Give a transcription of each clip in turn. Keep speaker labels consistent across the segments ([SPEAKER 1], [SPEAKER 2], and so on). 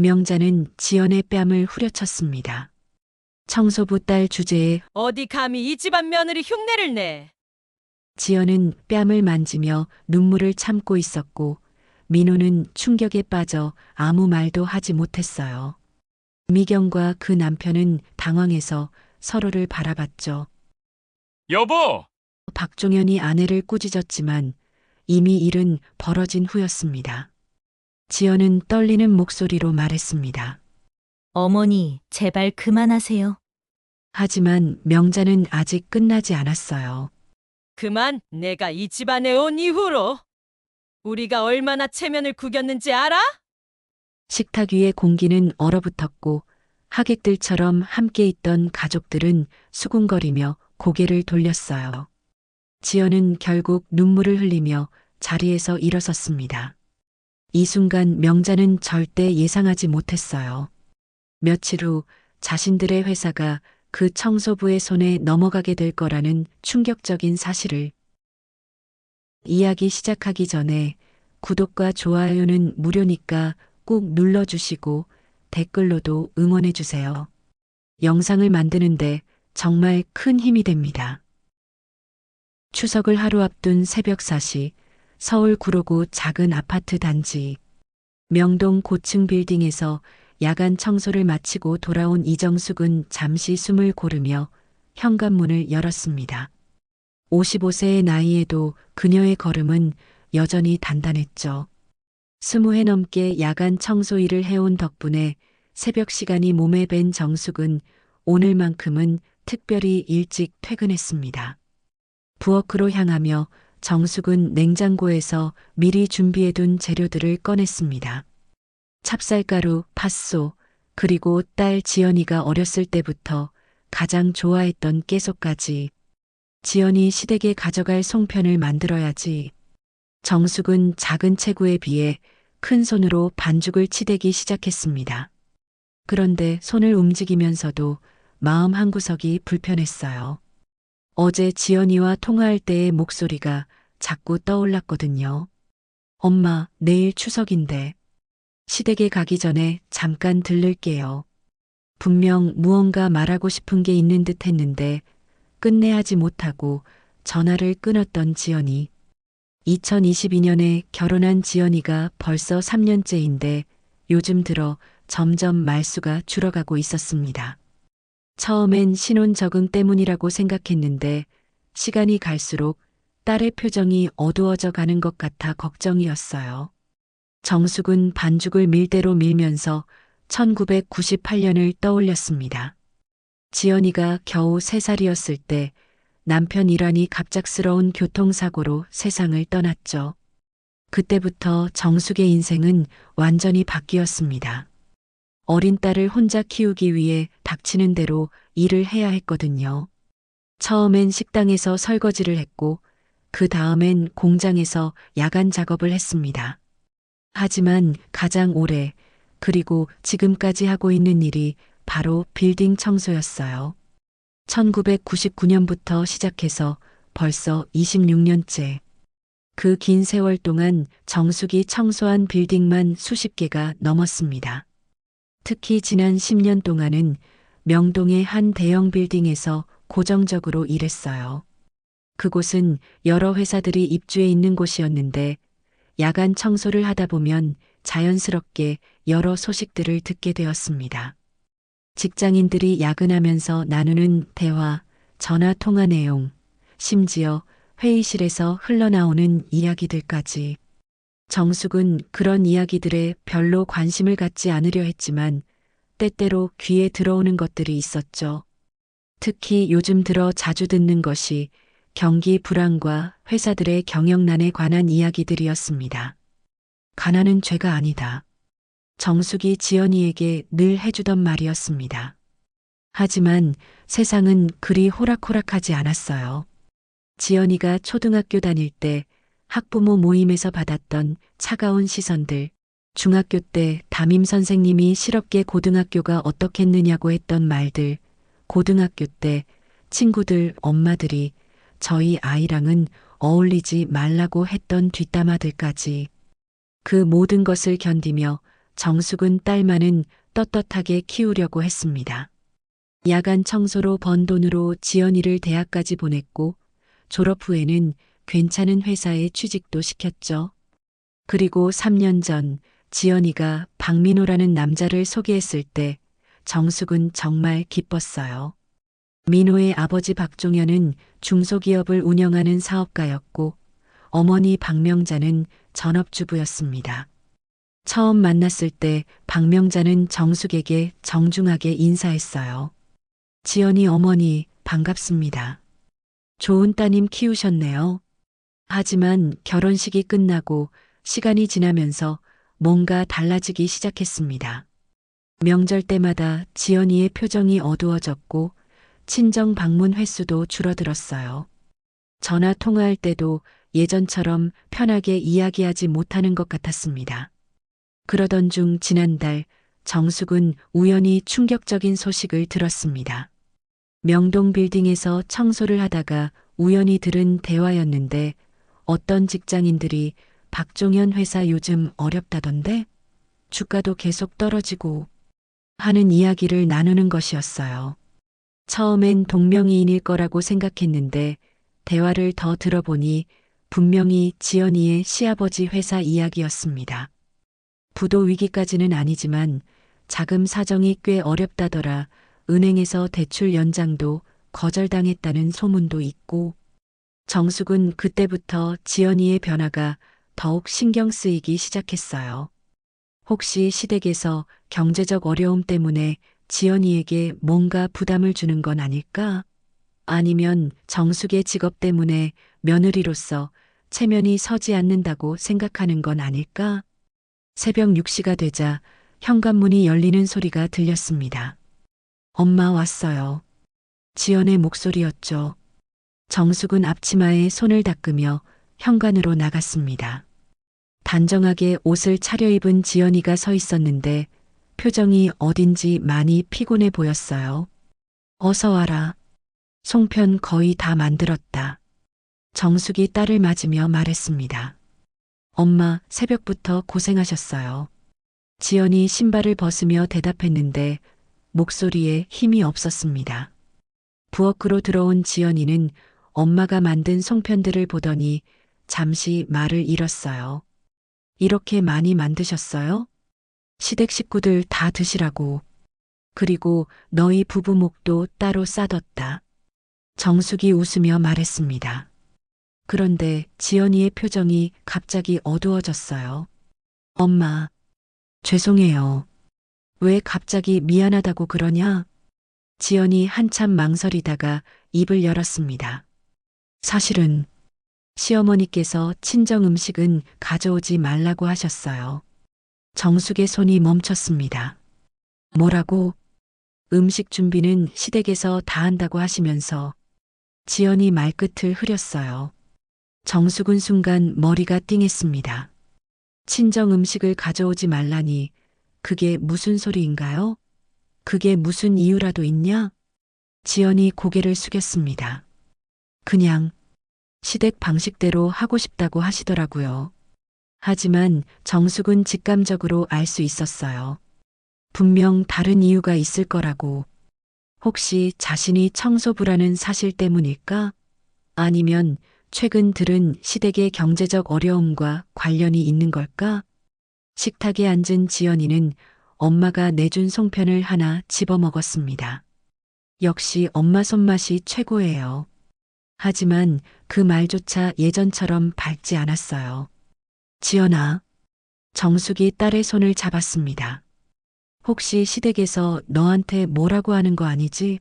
[SPEAKER 1] 명자는 지연의 뺨을 후려쳤습니다. 청소부 딸 주제에
[SPEAKER 2] 어디 감히 이 집안 며느리 흉내를 내.
[SPEAKER 1] 지연은 뺨을 만지며 눈물을 참고 있었고 민호는 충격에 빠져 아무 말도 하지 못했어요. 미경과 그 남편은 당황해서 서로를 바라봤죠.
[SPEAKER 3] 여보!
[SPEAKER 1] 박종현이 아내를 꾸짖었지만 이미 일은 벌어진 후였습니다. 지연은 떨리는 목소리로 말했습니다.
[SPEAKER 4] 어머니, 제발 그만하세요.
[SPEAKER 1] 하지만 명자는 아직 끝나지 않았어요.
[SPEAKER 2] 그만 내가 이 집안에 온 이후로 우리가 얼마나 체면을 구겼는지 알아?
[SPEAKER 1] 식탁 위의 공기는 얼어붙었고 하객들처럼 함께 있던 가족들은 수군거리며 고개를 돌렸어요. 지연은 결국 눈물을 흘리며 자리에서 일어섰습니다. 이 순간 명자는 절대 예상하지 못했어요. 며칠 후 자신들의 회사가 그 청소부의 손에 넘어가게 될 거라는 충격적인 사실을. 이야기 시작하기 전에 구독과 좋아요는 무료니까 꼭 눌러주시고 댓글로도 응원해주세요. 영상을 만드는데 정말 큰 힘이 됩니다. 추석을 하루 앞둔 새벽 4시 서울 구로구 작은 아파트 단지 명동 고층 빌딩에서 야간 청소를 마치고 돌아온 이정숙은 잠시 숨을 고르며 현관문을 열었습니다. 55세의 나이에도 그녀의 걸음은 여전히 단단했죠. 20해 넘게 야간 청소 일을 해온 덕분에 새벽 시간이 몸에 밴 정숙은 오늘만큼은 특별히 일찍 퇴근했습니다. 부엌으로 향하며 정숙은 냉장고에서 미리 준비해둔 재료들을 꺼냈습니다. 찹쌀가루, 팥소, 그리고 딸 지연이가 어렸을 때부터 가장 좋아했던 깨소까지. 지연이 시댁에 가져갈 송편을 만들어야지. 정숙은 작은 체구에 비해 큰 손으로 반죽을 치대기 시작했습니다. 그런데 손을 움직이면서도 마음 한구석이 불편했어요. 어제 지연이와 통화할 때의 목소리가 자꾸 떠올랐거든요. 엄마, 내일 추석인데. 시댁에 가기 전에 잠깐 들를게요. 분명 무언가 말하고 싶은 게 있는 듯 했는데 끝내 하지 못하고 전화를 끊었던 지연이. 2022년에 결혼한 지연이가 벌써 3년째인데 요즘 들어 점점 말수가 줄어가고 있었습니다. 처음엔 신혼 적응 때문이라고 생각했는데 시간이 갈수록 딸의 표정이 어두워져 가는 것 같아 걱정이었어요. 정숙은 반죽을 밀대로 밀면서 1998년을 떠올렸습니다. 지연이가 겨우 3살이었을 때 남편 일환이 갑작스러운 교통사고로 세상을 떠났죠. 그때부터 정숙의 인생은 완전히 바뀌었습니다. 어린 딸을 혼자 키우기 위해 닥치는 대로 일을 해야 했거든요. 처음엔 식당에서 설거지를 했고 그 다음엔 공장에서 야간 작업을 했습니다. 하지만 가장 오래 그리고 지금까지 하고 있는 일이 바로 빌딩 청소였어요. 1999년부터 시작해서 벌써 26년째. 그 긴 세월 동안 정숙이 청소한 빌딩만 수십 개가 넘었습니다. 특히 지난 10년 동안은 명동의 한 대형 빌딩에서 고정적으로 일했어요. 그곳은 여러 회사들이 입주해 있는 곳이었는데 야간 청소를 하다 보면 자연스럽게 여러 소식들을 듣게 되었습니다. 직장인들이 야근하면서 나누는 대화, 전화 통화 내용, 심지어 회의실에서 흘러나오는 이야기들까지. 정숙은 그런 이야기들에 별로 관심을 갖지 않으려 했지만 때때로 귀에 들어오는 것들이 있었죠. 특히 요즘 들어 자주 듣는 것이 경기 불황과 회사들의 경영난에 관한 이야기들이었습니다. 가난은 죄가 아니다. 정숙이 지연이에게 늘 해주던 말이었습니다. 하지만 세상은 그리 호락호락하지 않았어요. 지연이가 초등학교 다닐 때 학부모 모임에서 받았던 차가운 시선들, 중학교 때 담임 선생님이 실업계 고등학교가 어떻겠느냐고 했던 말들, 고등학교 때 친구들, 엄마들이 저희 아이랑은 어울리지 말라고 했던 뒷담화들까지. 그 모든 것을 견디며 정숙은 딸만은 떳떳하게 키우려고 했습니다. 야간 청소로 번 돈으로 지연이를 대학까지 보냈고 졸업 후에는 괜찮은 회사에 취직도 시켰죠. 그리고 3년 전 지연이가 박민호라는 남자를 소개했을 때 정숙은 정말 기뻤어요. 민호의 아버지 박종현은 중소기업을 운영하는 사업가였고 어머니 박명자는 전업주부였습니다. 처음 만났을 때 박명자는 정숙에게 정중하게 인사했어요. 지연이 어머니 반갑습니다. 좋은 따님 키우셨네요. 하지만 결혼식이 끝나고 시간이 지나면서 뭔가 달라지기 시작했습니다. 명절 때마다 지연이의 표정이 어두워졌고 친정 방문 횟수도 줄어들었어요. 전화 통화할 때도 예전처럼 편하게 이야기하지 못하는 것 같았습니다. 그러던 중 지난달 정숙은 우연히 충격적인 소식을 들었습니다. 명동 빌딩에서 청소를 하다가 우연히 들은 대화였는데 어떤 직장인들이 박종현 회사 요즘 어렵다던데 주가도 계속 떨어지고 하는 이야기를 나누는 것이었어요. 처음엔 동명이인일 거라고 생각했는데 대화를 더 들어보니 분명히 지연이의 시아버지 회사 이야기였습니다. 부도 위기까지는 아니지만 자금 사정이 꽤 어렵다더라. 은행에서 대출 연장도 거절당했다는 소문도 있고 정숙은 그때부터 지연이의 변화가 더욱 신경 쓰이기 시작했어요. 혹시 시댁에서 경제적 어려움 때문에 지연이에게 뭔가 부담을 주는 건 아닐까? 아니면 정숙의 직업 때문에 며느리로서 체면이 서지 않는다고 생각하는 건 아닐까? 새벽 6시가 되자 현관문이 열리는 소리가 들렸습니다. 엄마 왔어요. 지연의 목소리였죠. 정숙은 앞치마에 손을 닦으며 현관으로 나갔습니다. 단정하게 옷을 차려입은 지연이가 서 있었는데 표정이 어딘지 많이 피곤해 보였어요. 어서 와라. 송편 거의 다 만들었다. 정숙이 딸을 맞으며 말했습니다. 엄마, 새벽부터 고생하셨어요. 지연이 신발을 벗으며 대답했는데 목소리에 힘이 없었습니다. 부엌으로 들어온 지연이는 엄마가 만든 송편들을 보더니 잠시 말을 잃었어요. 이렇게 많이 만드셨어요? 시댁 식구들 다 드시라고. 그리고 너희 부부목도 따로 싸뒀다. 정숙이 웃으며 말했습니다. 그런데 지연이의 표정이 갑자기 어두워졌어요. 엄마, 죄송해요. 왜 갑자기 미안하다고 그러냐? 지연이 한참 망설이다가 입을 열었습니다. 사실은 시어머니께서 친정 음식은 가져오지 말라고 하셨어요. 정숙의 손이 멈췄습니다. 뭐라고? 음식 준비는 시댁에서 다 한다고 하시면서 지연이 말끝을 흐렸어요. 정숙은 순간 머리가 띵했습니다. 친정 음식을 가져오지 말라니 그게 무슨 소리인가요? 그게 무슨 이유라도 있냐? 지연이 고개를 숙였습니다. 그냥 시댁 방식대로 하고 싶다고 하시더라고요. 하지만 정숙은 직감적으로 알 수 있었어요. 분명 다른 이유가 있을 거라고. 혹시 자신이 청소부라는 사실 때문일까? 아니면 최근 들은 시댁의 경제적 어려움과 관련이 있는 걸까? 식탁에 앉은 지연이는 엄마가 내준 송편을 하나 집어먹었습니다. 역시 엄마 손맛이 최고예요. 하지만 그 말조차 예전처럼 밝지 않았어요. 지연아, 정숙이 딸의 손을 잡았습니다. 혹시 시댁에서 너한테 뭐라고 하는 거 아니지?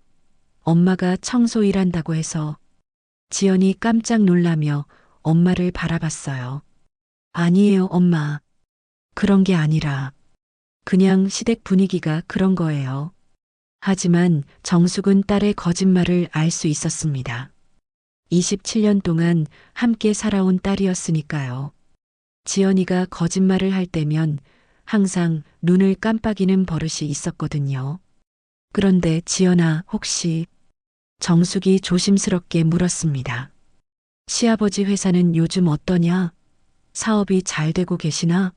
[SPEAKER 1] 엄마가 청소 일한다고 해서. 지연이 깜짝 놀라며 엄마를 바라봤어요. 아니에요, 엄마. 그런 게 아니라 그냥 시댁 분위기가 그런 거예요. 하지만 정숙은 딸의 거짓말을 알 수 있었습니다. 27년 동안 함께 살아온 딸이었으니까요. 지연이가 거짓말을 할 때면 항상 눈을 깜빡이는 버릇이 있었거든요. 그런데 지연아, 혹시 정숙이 조심스럽게 물었습니다. 시아버지 회사는 요즘 어떠냐? 사업이 잘 되고 계시나?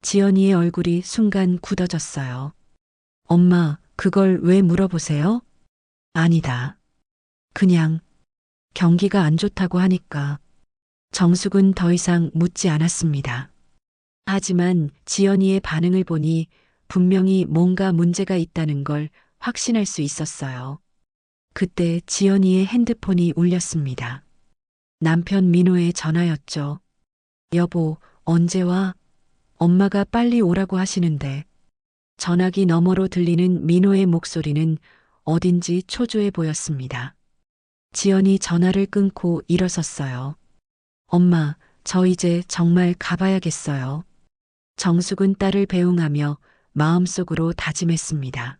[SPEAKER 1] 지연이의 얼굴이 순간 굳어졌어요. 엄마, 그걸 왜 물어보세요? 아니다. 그냥 경기가 안 좋다고 하니까. 정숙은 더 이상 묻지 않았습니다. 하지만 지연이의 반응을 보니 분명히 뭔가 문제가 있다는 걸 확신할 수 있었어요. 그때 지연이의 핸드폰이 울렸습니다. 남편 민호의 전화였죠. 여보, 언제 와? 엄마가 빨리 오라고 하시는데. 전화기 너머로 들리는 민호의 목소리는 어딘지 초조해 보였습니다. 지연이 전화를 끊고 일어섰어요. 엄마, 저 이제 정말 가봐야겠어요. 정숙은 딸을 배웅하며 마음속으로 다짐했습니다.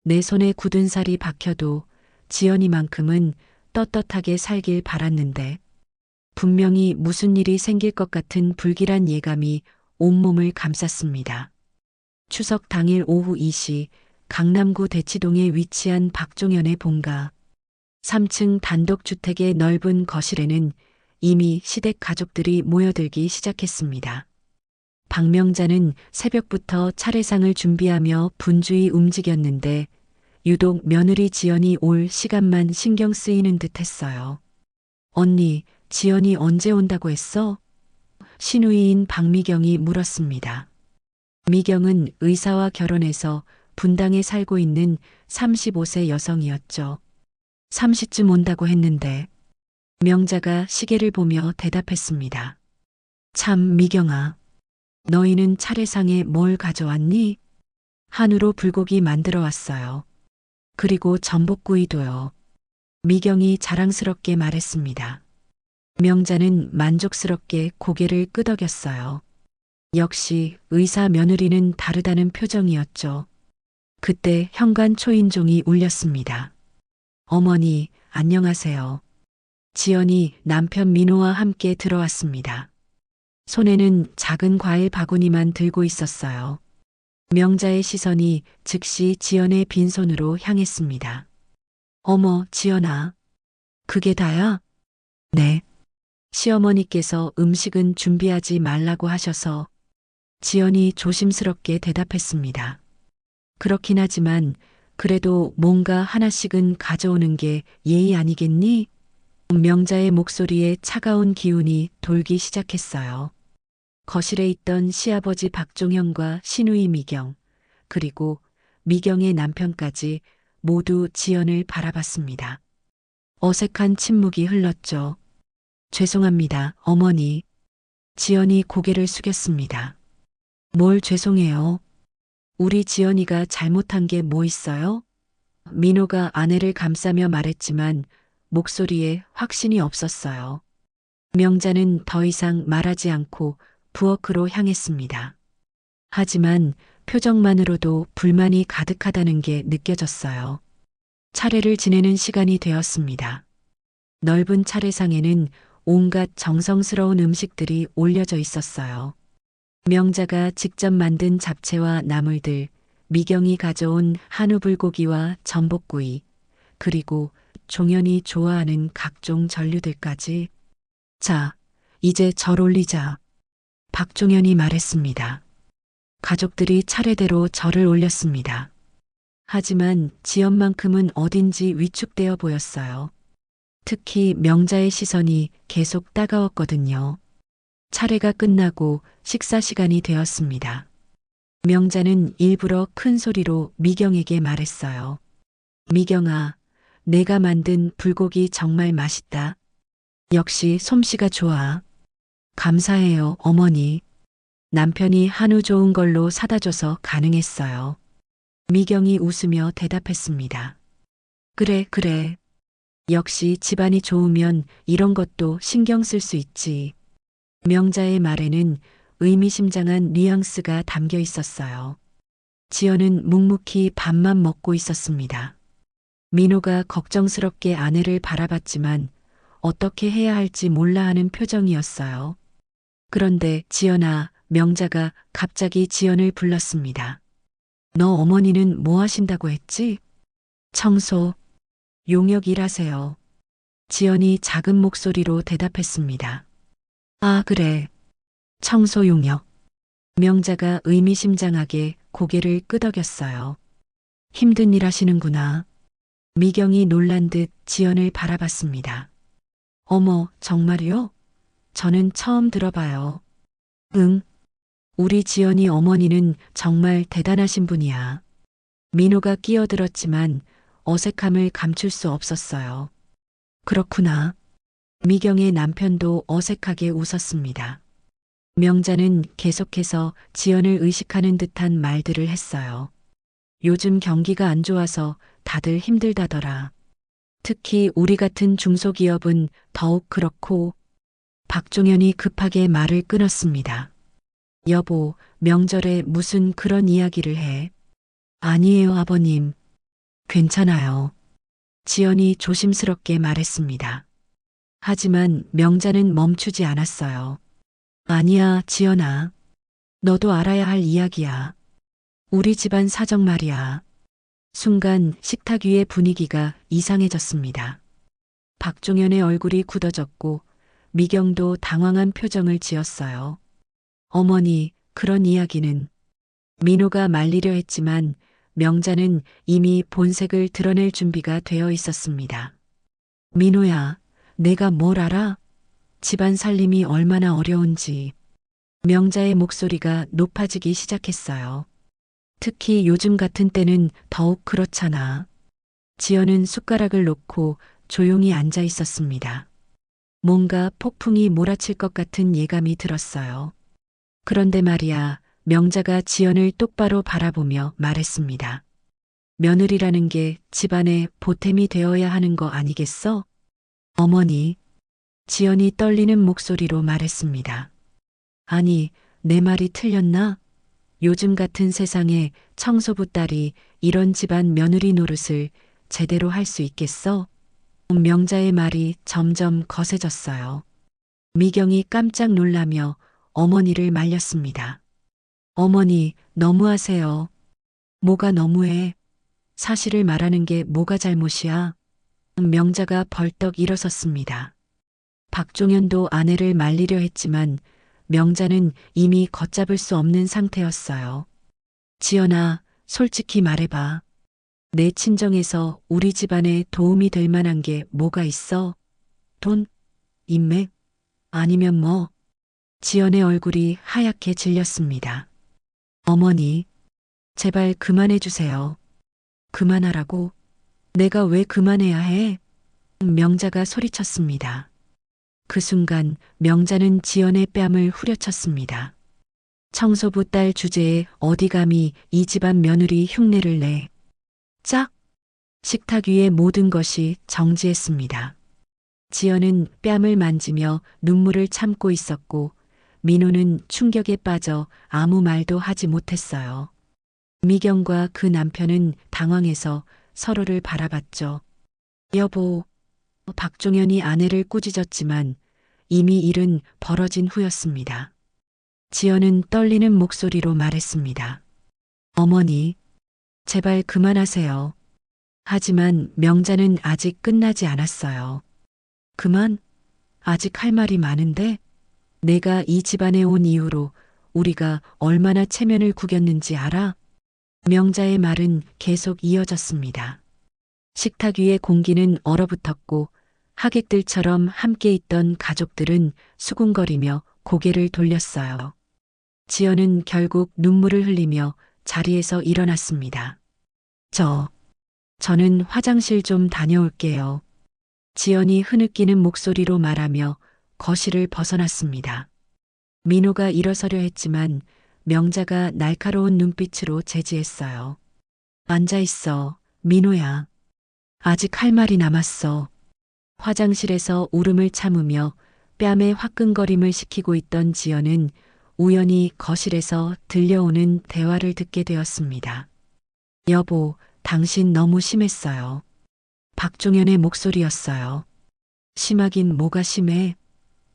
[SPEAKER 1] 내 손에 굳은 살이 박혀도 지연이만큼은 떳떳하게 살길 바랐는데 분명히 무슨 일이 생길 것 같은 불길한 예감이 온몸을 감쌌습니다. 추석 당일 오후 2시 강남구 대치동에 위치한 박종현의 본가 3층 단독주택의 넓은 거실에는 이미 시댁 가족들이 모여들기 시작했습니다. 박명자는 새벽부터 차례상을 준비하며 분주히 움직였는데 유독 며느리 지연이 올 시간만 신경 쓰이는 듯 했어요. 언니, 지연이 언제 온다고 했어? 시누이인 박미경이 물었습니다. 미경은 의사와 결혼해서 분당에 살고 있는 35세 여성이었죠. 30쯤 온다고 했는데 명자가 시계를 보며 대답했습니다. 참 미경아, 너희는 차례상에 뭘 가져왔니? 한우로 불고기 만들어 왔어요. 그리고 전복구이도요. 미경이 자랑스럽게 말했습니다. 명자는 만족스럽게 고개를 끄덕였어요. 역시 의사 며느리는 다르다는 표정이었죠. 그때 현관 초인종이 울렸습니다. 어머니, 안녕하세요. 지연이 남편 민호와 함께 들어왔습니다. 손에는 작은 과일 바구니만 들고 있었어요. 명자의 시선이 즉시 지연의 빈손으로 향했습니다. 어머, 지연아. 그게 다야? 네. 시어머니께서 음식은 준비하지 말라고 하셔서 지연이 조심스럽게 대답했습니다. 그렇긴 하지만 그래도 뭔가 하나씩은 가져오는 게 예의 아니겠니? 명자의 목소리에 차가운 기운이 돌기 시작했어요. 거실에 있던 시아버지 박종현과 시누이 미경, 그리고 미경의 남편까지 모두 지연을 바라봤습니다. 어색한 침묵이 흘렀죠. 죄송합니다, 어머니. 지연이 고개를 숙였습니다. 뭘 죄송해요? 우리 지연이가 잘못한 게 뭐 있어요? 민호가 아내를 감싸며 말했지만 목소리에 확신이 없었어요. 명자는 더 이상 말하지 않고 부엌으로 향했습니다. 하지만 표정만으로도 불만이 가득하다는 게 느껴졌어요. 차례를 지내는 시간이 되었습니다. 넓은 차례상에는 온갖 정성스러운 음식들이 올려져 있었어요. 명자가 직접 만든 잡채와 나물들, 미경이 가져온 한우 불고기와 전복구이, 그리고 종현이 좋아하는 각종 전류들까지. 자, 이제 절 올리자. 박종현이 말했습니다. 가족들이 차례대로 절을 올렸습니다. 하지만 지연만큼은 어딘지 위축되어 보였어요. 특히 명자의 시선이 계속 따가웠거든요. 차례가 끝나고 식사 시간이 되었습니다. 명자는 일부러 큰 소리로 미경에게 말했어요. 미경아, 내가 만든 불고기 정말 맛있다. 역시 솜씨가 좋아. 감사해요, 어머니. 남편이 한우 좋은 걸로 사다 줘서 가능했어요. 미경이 웃으며 대답했습니다. 그래, 그래. 역시 집안이 좋으면 이런 것도 신경 쓸 수 있지. 명자의 말에는 의미심장한 뉘앙스가 담겨 있었어요. 지연은 묵묵히 밥만 먹고 있었습니다. 민호가 걱정스럽게 아내를 바라봤지만 어떻게 해야 할지 몰라 하는 표정이었어요. 그런데 지연아, 명자가 갑자기 지연을 불렀습니다. 너 어머니는 뭐 하신다고 했지? 청소, 용역 일하세요. 지연이 작은 목소리로 대답했습니다. 아, 그래. 청소 용역. 명자가 의미심장하게 고개를 끄덕였어요. 힘든 일 하시는구나. 미경이 놀란 듯 지연을 바라봤습니다. 어머, 정말요? 저는 처음 들어봐요. 응. 우리 지연이 어머니는 정말 대단하신 분이야. 민호가 끼어들었지만 어색함을 감출 수 없었어요. 그렇구나. 미경의 남편도 어색하게 웃었습니다. 명자는 계속해서 지연을 의식하는 듯한 말들을 했어요. 요즘 경기가 안 좋아서 다들 힘들다더라. 특히 우리 같은 중소기업은 더욱 그렇고. 박종현이 급하게 말을 끊었습니다. 여보, 명절에 무슨 그런 이야기를 해? 아니에요, 아버님. 괜찮아요. 지연이 조심스럽게 말했습니다. 하지만 명자는 멈추지 않았어요. 아니야, 지연아. 너도 알아야 할 이야기야. 우리 집안 사정 말이야. 순간 식탁 위의 분위기가 이상해졌습니다. 박종현의 얼굴이 굳어졌고 미경도 당황한 표정을 지었어요. 어머니, 그런 이야기는. 민호가 말리려 했지만 명자는 이미 본색을 드러낼 준비가 되어 있었습니다. 민호야, 내가 뭘 알아? 집안 살림이 얼마나 어려운지. 명자의 목소리가 높아지기 시작했어요. 특히 요즘 같은 때는 더욱 그렇잖아. 지연은 숟가락을 놓고 조용히 앉아 있었습니다. 뭔가 폭풍이 몰아칠 것 같은 예감이 들었어요. 그런데 말이야, 명자가 지연을 똑바로 바라보며 말했습니다. 며느리라는 게 집안의 보탬이 되어야 하는 거 아니겠어? 어머니, 지연이 떨리는 목소리로 말했습니다. 아니, 내 말이 틀렸나? 요즘 같은 세상에 청소부 딸이 이런 집안 며느리 노릇을 제대로 할 수 있겠어? 명자의 말이 점점 거세졌어요. 미경이 깜짝 놀라며 어머니를 말렸습니다. 어머니, 너무하세요. 뭐가 너무해? 사실을 말하는 게 뭐가 잘못이야? 명자가 벌떡 일어섰습니다. 박종현도 아내를 말리려 했지만 명자는 이미 걷잡을 수 없는 상태였어요. 지연아, 솔직히 말해봐. 내 친정에서 우리 집안에 도움이 될 만한 게 뭐가 있어? 돈? 인맥? 아니면 뭐? 지연의 얼굴이 하얗게 질렸습니다. 어머니, 제발 그만해 주세요. 그만하라고? 내가 왜 그만해야 해? 명자가 소리쳤습니다. 그 순간 명자는 지연의 뺨을 후려쳤습니다. 청소부 딸 주제에 어디 감히 이 집안 며느리 흉내를 내. 짝! 식탁 위의 모든 것이 정지했습니다. 지연은 뺨을 만지며 눈물을 참고 있었고 민호는 충격에 빠져 아무 말도 하지 못했어요. 미경과 그 남편은 당황해서 서로를 바라봤죠. 여보, 박종현이 아내를 꾸짖었지만 이미 일은 벌어진 후였습니다. 지연은 떨리는 목소리로 말했습니다. 어머니, 제발 그만하세요. 하지만 명자는 아직 끝나지 않았어요. 그만? 아직 할 말이 많은데? 내가 이 집안에 온 이후로 우리가 얼마나 체면을 구겼는지 알아? 명자의 말은 계속 이어졌습니다. 식탁 위의 공기는 얼어붙었고 하객들처럼 함께 있던 가족들은 수군거리며 고개를 돌렸어요. 지연은 결국 눈물을 흘리며 자리에서 일어났습니다. 저는 화장실 좀 다녀올게요. 지연이 흐느끼는 목소리로 말하며 거실을 벗어났습니다. 민호가 일어서려 했지만 명자가 날카로운 눈빛으로 제지했어요. 앉아 있어, 민호야. 아직 할 말이 남았어. 화장실에서 울음을 참으며 뺨에 화끈거림을 식히고 있던 지연은 우연히 거실에서 들려오는 대화를 듣게 되었습니다. 여보, 당신 너무 심했어요. 박종현의 목소리였어요. 심하긴 뭐가 심해?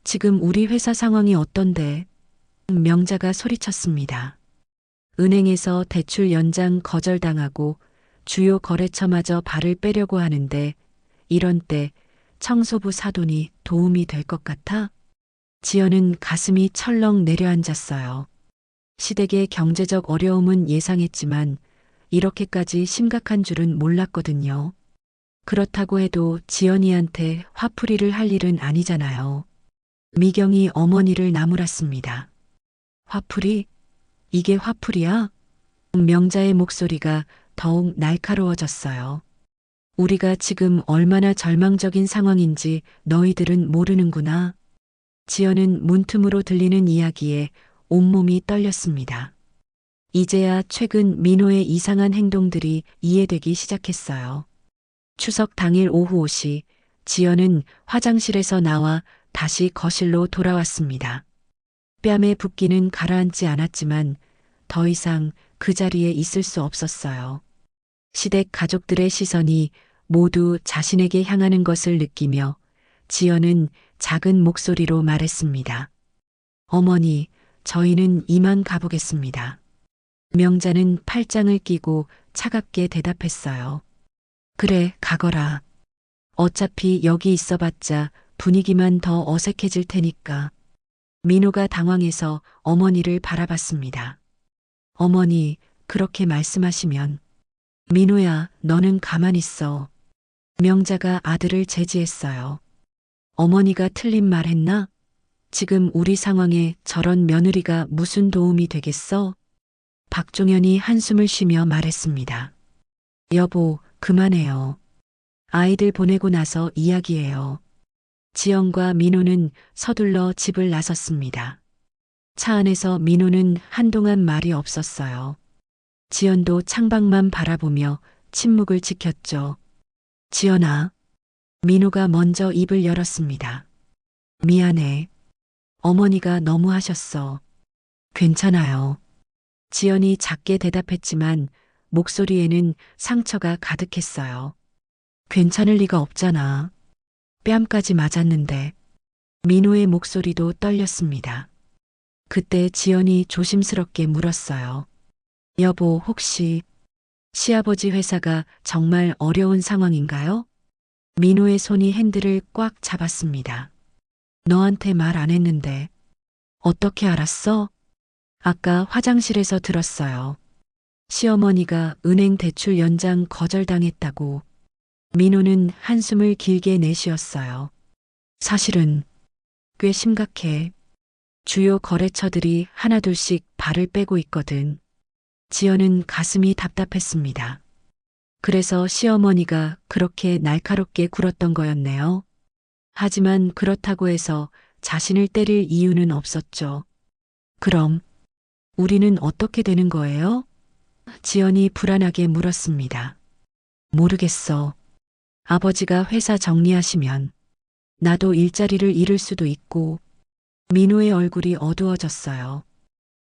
[SPEAKER 1] 지금 우리 회사 상황이 어떤데? 명자가 소리쳤습니다. 은행에서 대출 연장 거절당하고 주요 거래처마저 발을 빼려고 하는데 이런 때 청소부 사돈이 도움이 될 것 같아? 지연은 가슴이 철렁 내려앉았어요. 시댁의 경제적 어려움은 예상했지만 이렇게까지 심각한 줄은 몰랐거든요. 그렇다고 해도 지연이한테 화풀이를 할 일은 아니잖아요. 미경이 어머니를 나무랐습니다. 화풀이? 이게 화풀이야? 명자의 목소리가 더욱 날카로워졌어요. 우리가 지금 얼마나 절망적인 상황인지 너희들은 모르는구나. 지연은 문틈으로 들리는 이야기에 온몸이 떨렸습니다. 이제야 최근 민호의 이상한 행동들이 이해되기 시작했어요. 추석 당일 오후 5시 지연은 화장실에서 나와 다시 거실로 돌아왔습니다. 뺨에 붓기는 가라앉지 않았지만 더 이상 그 자리에 있을 수 없었어요. 시댁 가족들의 시선이 모두 자신에게 향하는 것을 느끼며 지연은 작은 목소리로 말했습니다. 어머니, 저희는 이만 가보겠습니다. 명자는 팔짱을 끼고 차갑게 대답했어요. 그래, 가거라. 어차피 여기 있어봤자 분위기만 더 어색해질 테니까. 민호가 당황해서 어머니를 바라봤습니다. 어머니, 그렇게 말씀하시면. 민호야, 너는 가만히 있어. 명자가 아들을 제지했어요. 어머니가 틀린 말 했나? 지금 우리 상황에 저런 며느리가 무슨 도움이 되겠어? 박종현이 한숨을 쉬며 말했습니다. 여보, 그만해요. 아이들 보내고 나서 이야기해요. 지연과 민호는 서둘러 집을 나섰습니다. 차 안에서 민호는 한동안 말이 없었어요. 지연도 창밖만 바라보며 침묵을 지켰죠. 지연아. 민호가 먼저 입을 열었습니다. 미안해. 어머니가 너무 하셨어. 괜찮아요. 지연이 작게 대답했지만 목소리에는 상처가 가득했어요. 괜찮을 리가 없잖아. 뺨까지 맞았는데. 민호의 목소리도 떨렸습니다. 그때 지연이 조심스럽게 물었어요. 여보, 혹시 시아버지 회사가 정말 어려운 상황인가요? 민호의 손이 핸들을 꽉 잡았습니다. 너한테 말 안 했는데. 어떻게 알았어? 아까 화장실에서 들었어요. 시어머니가 은행 대출 연장 거절당했다고. 민호는 한숨을 길게 내쉬었어요. 사실은 꽤 심각해. 주요 거래처들이 하나둘씩 발을 빼고 있거든. 지연은 가슴이 답답했습니다. 그래서 시어머니가 그렇게 날카롭게 굴었던 거였네요. 하지만 그렇다고 해서 자신을 때릴 이유는 없었죠. 그럼 우리는 어떻게 되는 거예요? 지연이 불안하게 물었습니다. 모르겠어. 아버지가 회사 정리하시면 나도 일자리를 잃을 수도 있고. 민호의 얼굴이 어두워졌어요.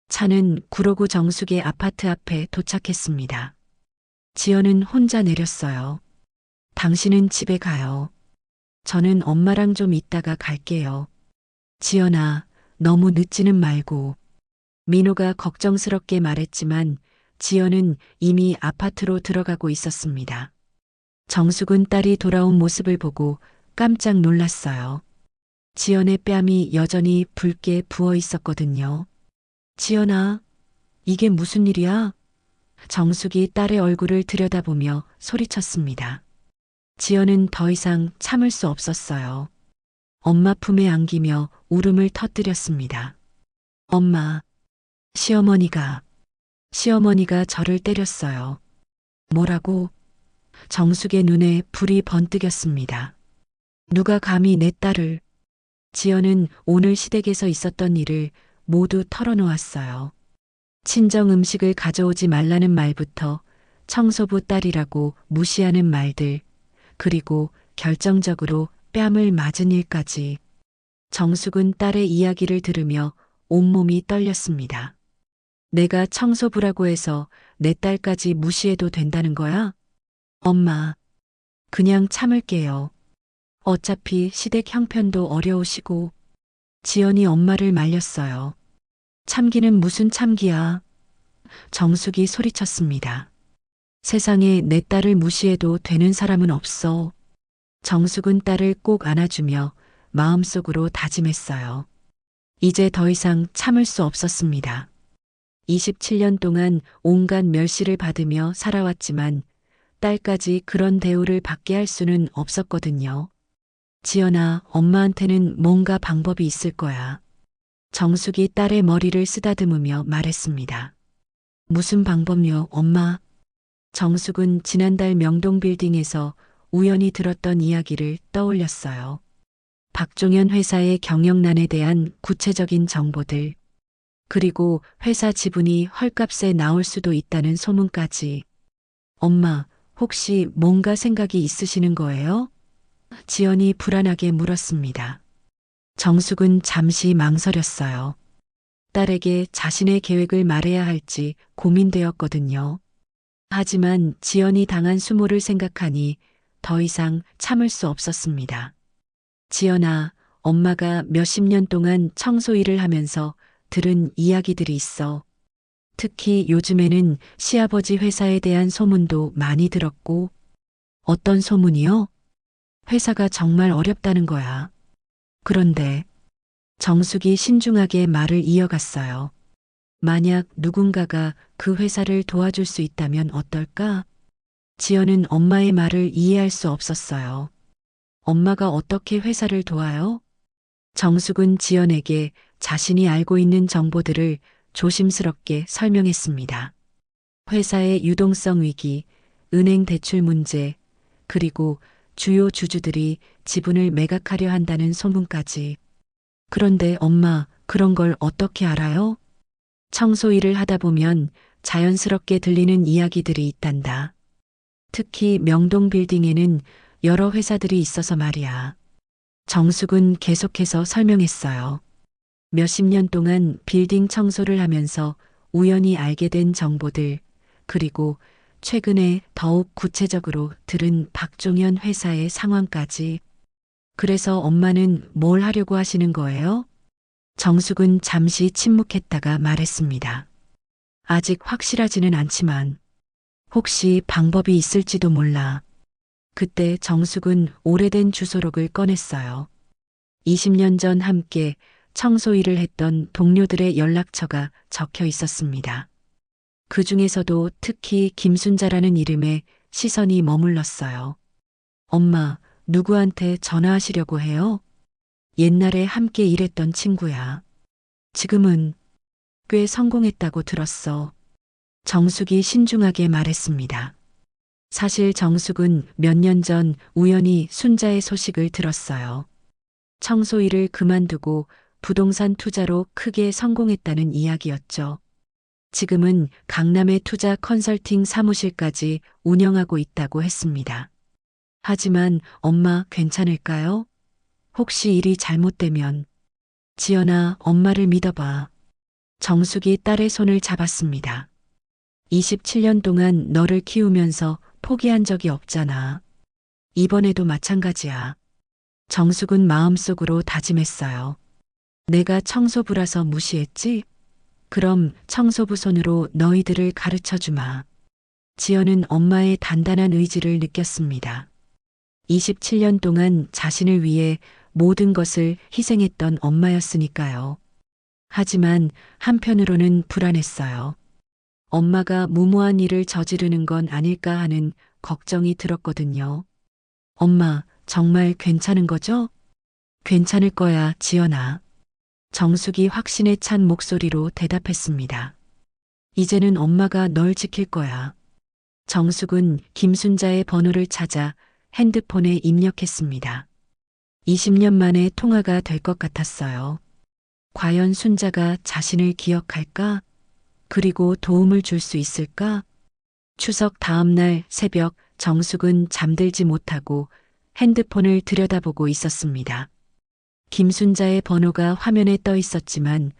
[SPEAKER 1] 차는 구로구 정숙의 아파트 앞에 도착했습니다. 지연은 혼자 내렸어요. 당신은 집에 가요. 저는 엄마랑 좀 있다가 갈게요. 지연아, 너무 늦지는 말고. 민호가 걱정스럽게 말했지만 지연은 이미 아파트로 들어가고 있었습니다. 정숙은 딸이 돌아온 모습을 보고 깜짝 놀랐어요. 지연의 뺨이 여전히 붉게 부어 있었거든요. 지연아, 이게 무슨 일이야? 정숙이 딸의 얼굴을 들여다보며 소리쳤습니다. 지연은 더 이상 참을 수 없었어요. 엄마 품에 안기며 울음을 터뜨렸습니다. 엄마, 시어머니가 저를 때렸어요. 뭐라고? 정숙의 눈에 불이 번뜩였습니다. 누가 감히 내 딸을. 지연은 오늘 시댁에서 있었던 일을 모두 털어놓았어요. 친정 음식을 가져오지 말라는 말부터 청소부 딸이라고 무시하는 말들, 그리고 결정적으로 뺨을 맞은 일까지. 정숙은 딸의 이야기를 들으며 온몸이 떨렸습니다. 내가 청소부라고 해서 내 딸까지 무시해도 된다는 거야? 엄마, 그냥 참을게요. 어차피 시댁 형편도 어려우시고. 지연이 엄마를 말렸어요. 참기는 무슨 참기야. 정숙이 소리쳤습니다. 세상에 내 딸을 무시해도 되는 사람은 없어. 정숙은 딸을 꼭 안아주며 마음속으로 다짐했어요. 이제 더 이상 참을 수 없었습니다. 27년 동안 온갖 멸시를 받으며 살아왔지만 딸까지 그런 대우를 받게 할 수는 없었거든요. 지연아, 엄마한테는 뭔가 방법이 있을 거야. 정숙이 딸의 머리를 쓰다듬으며 말했습니다. 무슨 방법요, 엄마? 정숙은 지난달 명동 빌딩에서 우연히 들었던 이야기를 떠올렸어요. 박종현 회사의 경영난에 대한 구체적인 정보들, 그리고 회사 지분이 헐값에 나올 수도 있다는 소문까지. 엄마, 혹시 뭔가 생각이 있으시는 거예요? 지연이 불안하게 물었습니다. 정숙은 잠시 망설였어요. 딸에게 자신의 계획을 말해야 할지 고민되었거든요. 하지만 지연이 당한 수모를 생각하니 더 이상 참을 수 없었습니다. 지연아, 엄마가 몇십 년 동안 청소 일을 하면서 들은 이야기들이 있어. 특히 요즘에는 시아버지 회사에 대한 소문도 많이 들었고. 어떤 소문이요? 회사가 정말 어렵다는 거야. 그런데 정숙이 신중하게 말을 이어갔어요. 만약 누군가가 그 회사를 도와줄 수 있다면 어떨까? 지연은 엄마의 말을 이해할 수 없었어요. 엄마가 어떻게 회사를 도와요? 정숙은 지연에게 자신이 알고 있는 정보들을 조심스럽게 설명했습니다. 회사의 유동성 위기, 은행 대출 문제, 그리고 주요 주주들이 지분을 매각하려 한다는 소문까지. 그런데 엄마, 그런 걸 어떻게 알아요? 청소 일을 하다 보면 자연스럽게 들리는 이야기들이 있단다. 특히 명동 빌딩에는 여러 회사들이 있어서 말이야. 정숙은 계속해서 설명했어요. 몇십 년 동안 빌딩 청소를 하면서 우연히 알게 된 정보들, 그리고 최근에 더욱 구체적으로 들은 박종현 회사의 상황까지. 그래서 엄마는 뭘 하려고 하시는 거예요? 정숙은 잠시 침묵했다가 말했습니다. 아직 확실하지는 않지만 혹시 방법이 있을지도 몰라. 그때 정숙은 오래된 주소록을 꺼냈어요. 20년 전 함께 청소 일을 했던 동료들의 연락처가 적혀 있었습니다. 그 중에서도 특히 김순자라는 이름에 시선이 머물렀어요. 엄마, 누구한테 전화하시려고 해요? 옛날에 함께 일했던 친구야. 지금은 꽤 성공했다고 들었어. 정숙이 신중하게 말했습니다. 사실 정숙은 몇 년 전 우연히 순자의 소식을 들었어요. 청소 일을 그만두고 부동산 투자로 크게 성공했다는 이야기였죠. 지금은 강남의 투자 컨설팅 사무실까지 운영하고 있다고 했습니다. 하지만 엄마 괜찮을까요? 혹시 일이 잘못되면. 지연아, 엄마를 믿어봐. 정숙이 딸의 손을 잡았습니다. 27년 동안 너를 키우면서 포기한 적이 없잖아. 이번에도 마찬가지야. 정숙은 마음속으로 다짐했어요. 내가 청소부라서 무시했지? 그럼 청소부 손으로 너희들을 가르쳐 주마. 지연은 엄마의 단단한 의지를 느꼈습니다. 27년 동안 자신을 위해 모든 것을 희생했던 엄마였으니까요. 하지만 한편으로는 불안했어요. 엄마가 무모한 일을 저지르는 건 아닐까 하는 걱정이 들었거든요. 엄마, 정말 괜찮은 거죠? 괜찮을 거야, 지연아. 정숙이 확신에 찬 목소리로 대답했습니다. 이제는 엄마가 널 지킬 거야. 정숙은 김순자의 번호를 찾아 핸드폰에 입력했습니다. 20년 만에 통화가 될 것 같았어요. 과연 순자가 자신을 기억할까? 그리고 도움을 줄 수 있을까? 추석 다음 날 새벽 정숙은 잠들지 못하고 핸드폰을 들여다보고 있었습니다. 김순자의 번호가 화면에 떠 있었지만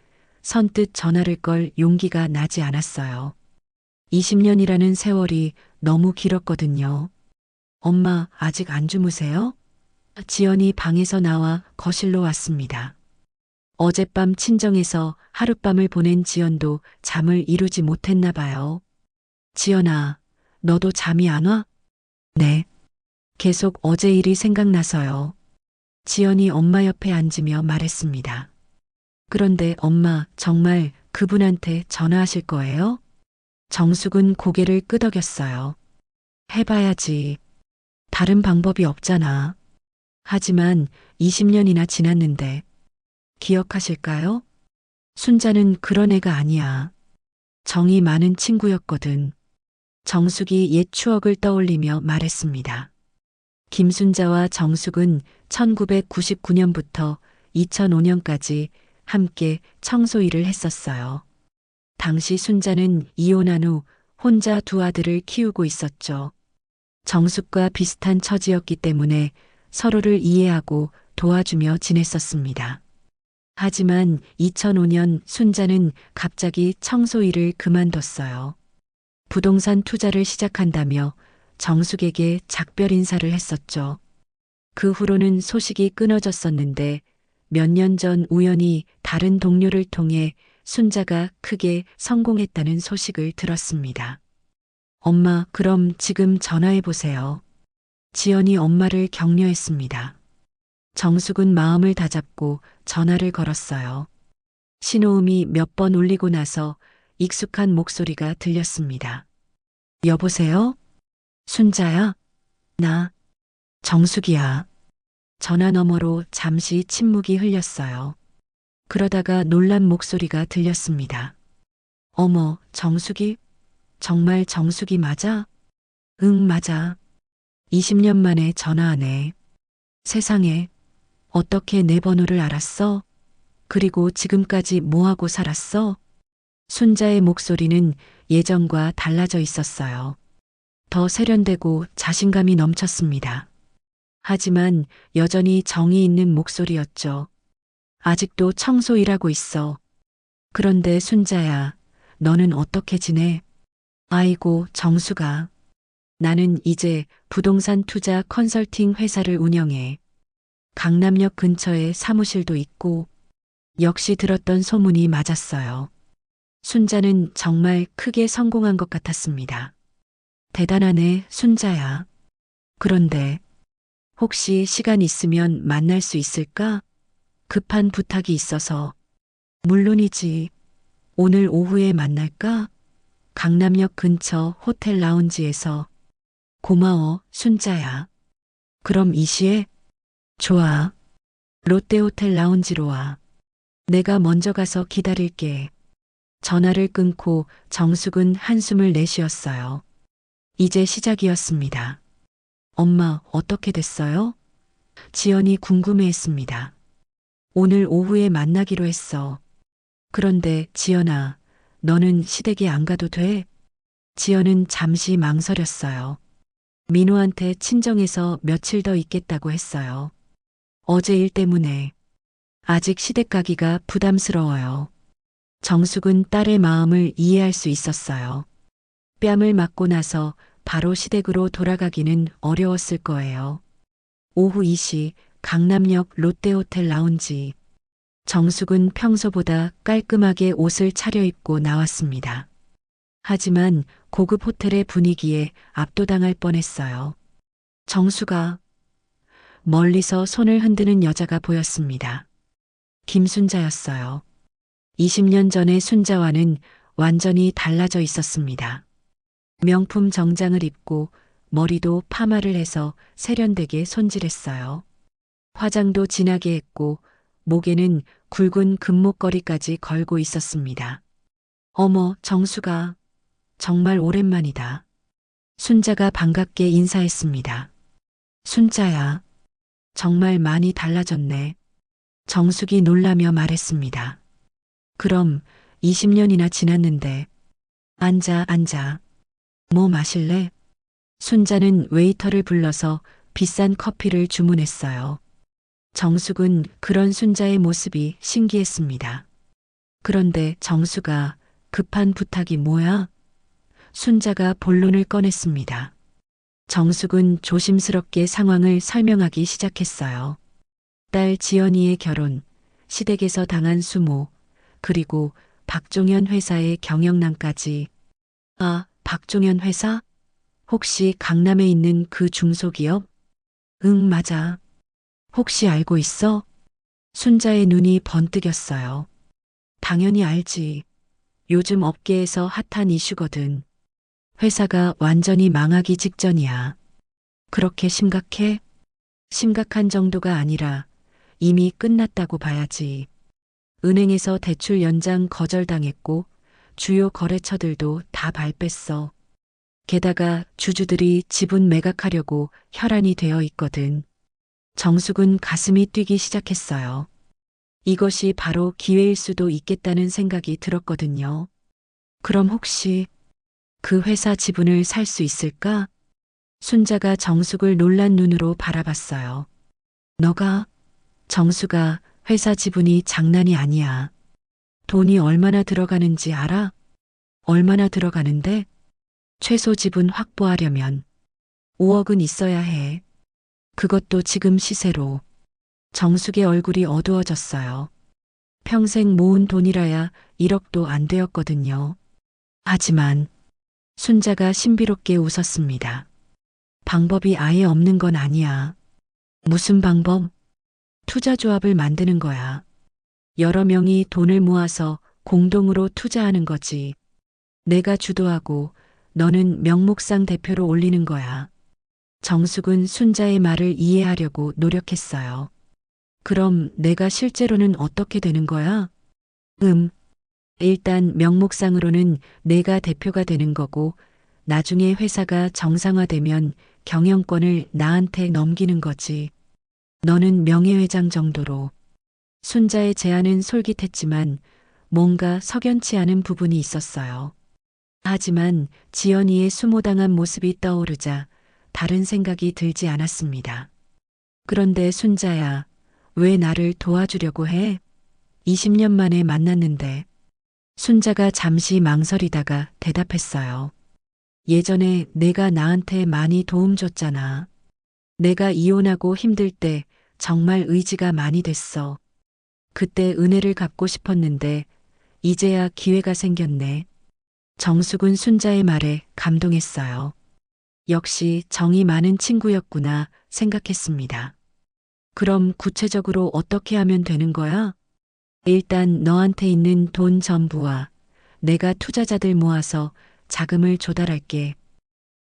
[SPEAKER 1] 선뜻 전화를 걸 용기가 나지 않았어요. 20년이라는 세월이 너무 길었거든요. 엄마, 아직 안 주무세요? 지연이 방에서 나와 거실로 왔습니다. 어젯밤 친정에서 하룻밤을 보낸 지연도 잠을 이루지 못했나 봐요. 지연아, 너도 잠이 안 와? 네. 계속 어제 일이 생각나서요. 지연이 엄마 옆에 앉으며 말했습니다. 그런데 엄마, 정말 그분한테 전화하실 거예요? 정숙은 고개를 끄덕였어요. 해봐야지. 다른 방법이 없잖아. 하지만 20년이나 지났는데 기억하실까요? 순자는 그런 애가 아니야. 정이 많은 친구였거든. 정숙이 옛 추억을 떠올리며 말했습니다. 김순자와 정숙은 1999년부터 2005년까지 함께 청소 일을 했었어요. 당시 순자는 이혼한 후 혼자 두 아들을 키우고 있었죠. 정숙과 비슷한 처지였기 때문에 서로를 이해하고 도와주며 지냈었습니다. 하지만 2005년 순자는 갑자기 청소 일을 그만뒀어요. 부동산 투자를 시작한다며 정숙에게 작별 인사를 했었죠. 그 후로는 소식이 끊어졌었는데 몇 년 전 우연히 다른 동료를 통해 순자가 크게 성공했다는 소식을 들었습니다. 엄마, 그럼 지금 전화해 보세요. 지연이 엄마를 격려했습니다. 정숙은 마음을 다잡고 전화를 걸었어요. 신호음이 몇 번 울리고 나서 익숙한 목소리가 들렸습니다. 여보세요? 순자야? 나 정숙이야. 전화 너머로 잠시 침묵이 흘렸어요. 그러다가 놀란 목소리가 들렸습니다. 어머, 정숙이? 정말 정숙이 맞아? 응, 맞아. 20년 만에 전화하네. 세상에, 어떻게 내 번호를 알았어? 그리고 지금까지 뭐하고 살았어? 순자의 목소리는 예전과 달라져 있었어요. 더 세련되고 자신감이 넘쳤습니다. 하지만 여전히 정이 있는 목소리였죠. 아직도 청소 일하고 있어. 그런데 순자야, 너는 어떻게 지내? 아이고, 정수가. 나는 이제 부동산 투자 컨설팅 회사를 운영해. 강남역 근처에 사무실도 있고, 역시 들었던 소문이 맞았어요. 순자는 정말 크게 성공한 것 같았습니다. 대단하네, 순자야. 그런데 혹시 시간 있으면 만날 수 있을까? 급한 부탁이 있어서. 물론이지. 오늘 오후에 만날까? 강남역 근처 호텔 라운지에서. 고마워, 순자야. 그럼 이 시에? 좋아. 롯데호텔 라운지로 와. 내가 먼저 가서 기다릴게. 전화를 끊고 정숙은 한숨을 내쉬었어요. 이제 시작이었습니다. 엄마, 어떻게 됐어요? 지연이 궁금해했습니다. 오늘 오후에 만나기로 했어. 그런데 지연아, 너는 시댁에 안 가도 돼? 지연은 잠시 망설였어요. 민호한테 친정에서 며칠 더 있겠다고 했어요. 어제 일 때문에. 아직 시댁 가기가 부담스러워요. 정숙은 딸의 마음을 이해할 수 있었어요. 뺨을 맞고 나서 바로 시댁으로 돌아가기는 어려웠을 거예요. 오후 2시 강남역 롯데호텔 라운지. 정숙은 평소보다 깔끔하게 옷을 차려입고 나왔습니다. 하지만 고급 호텔의 분위기에 압도당할 뻔했어요. 정숙아. 멀리서 손을 흔드는 여자가 보였습니다. 김순자였어요. 20년 전의 순자와는 완전히 달라져 있었습니다. 명품 정장을 입고 머리도 파마를 해서 세련되게 손질했어요. 화장도 진하게 했고 목에는 굵은 금목걸이까지 걸고 있었습니다. 어머, 정수가. 정말 오랜만이다. 순자가 반갑게 인사했습니다. 순자야. 정말 많이 달라졌네. 정숙이 놀라며 말했습니다. 그럼 20년이나 지났는데. 앉아, 앉아. 뭐 마실래? 순자는 웨이터를 불러서 비싼 커피를 주문했어요. 정숙은 그런 순자의 모습이 신기했습니다. 그런데 정수가 급한 부탁이 뭐야? 순자가 본론을 꺼냈습니다. 정숙은 조심스럽게 상황을 설명하기 시작했어요. 딸 지연이의 결혼, 시댁에서 당한 수모, 그리고 박종현 회사의 경영난까지. 아, 박종현 회사? 혹시 강남에 있는 그 중소기업? 응, 맞아. 혹시 알고 있어? 순자의 눈이 번뜩였어요. 당연히 알지. 요즘 업계에서 핫한 이슈거든. 회사가 완전히 망하기 직전이야. 그렇게 심각해? 심각한 정도가 아니라 이미 끝났다고 봐야지. 은행에서 대출 연장 거절당했고 주요 거래처들도 다 발뺐어. 게다가 주주들이 지분 매각하려고 혈안이 되어 있거든. 정숙은 가슴이 뛰기 시작했어요. 이것이 바로 기회일 수도 있겠다는 생각이 들었거든요. 그럼 혹시 그 회사 지분을 살 수 있을까? 순자가 정숙을 놀란 눈으로 바라봤어요. 너가, 정수가 회사 지분이 장난이 아니야. 돈이 얼마나 들어가는지 알아? 얼마나 들어가는데? 최소 지분 확보하려면 5억은 있어야 해. 그것도 지금 시세로. 정숙의 얼굴이 어두워졌어요. 평생 모은 돈이라야 1억도 안 되었거든요. 하지만 순자가 신비롭게 웃었습니다. 방법이 아예 없는 건 아니야. 무슨 방법? 투자조합을 만드는 거야. 여러 명이 돈을 모아서 공동으로 투자하는 거지. 내가 주도하고 너는 명목상 대표로 올리는 거야. 정숙은 순자의 말을 이해하려고 노력했어요. 그럼 내가 실제로는 어떻게 되는 거야? 일단 명목상으로는 내가 대표가 되는 거고, 나중에 회사가 정상화되면 경영권을 나한테 넘기는 거지. 너는 명예회장 정도로. 순자의 제안은 솔깃했지만 뭔가 석연치 않은 부분이 있었어요. 하지만 지연이의 수모당한 모습이 떠오르자 다른 생각이 들지 않았습니다. 그런데 순자야, 왜 나를 도와주려고 해? 20년 만에 만났는데. 순자가 잠시 망설이다가 대답했어요. 예전에 내가 나한테 많이 도움 줬잖아. 내가 이혼하고 힘들 때 정말 의지가 많이 됐어. 그때 은혜를 갚고 싶었는데 이제야 기회가 생겼네. 정숙은 순자의 말에 감동했어요. 역시 정이 많은 친구였구나 생각했습니다. 그럼 구체적으로 어떻게 하면 되는 거야? 일단 너한테 있는 돈 전부와 내가 투자자들 모아서 자금을 조달할게.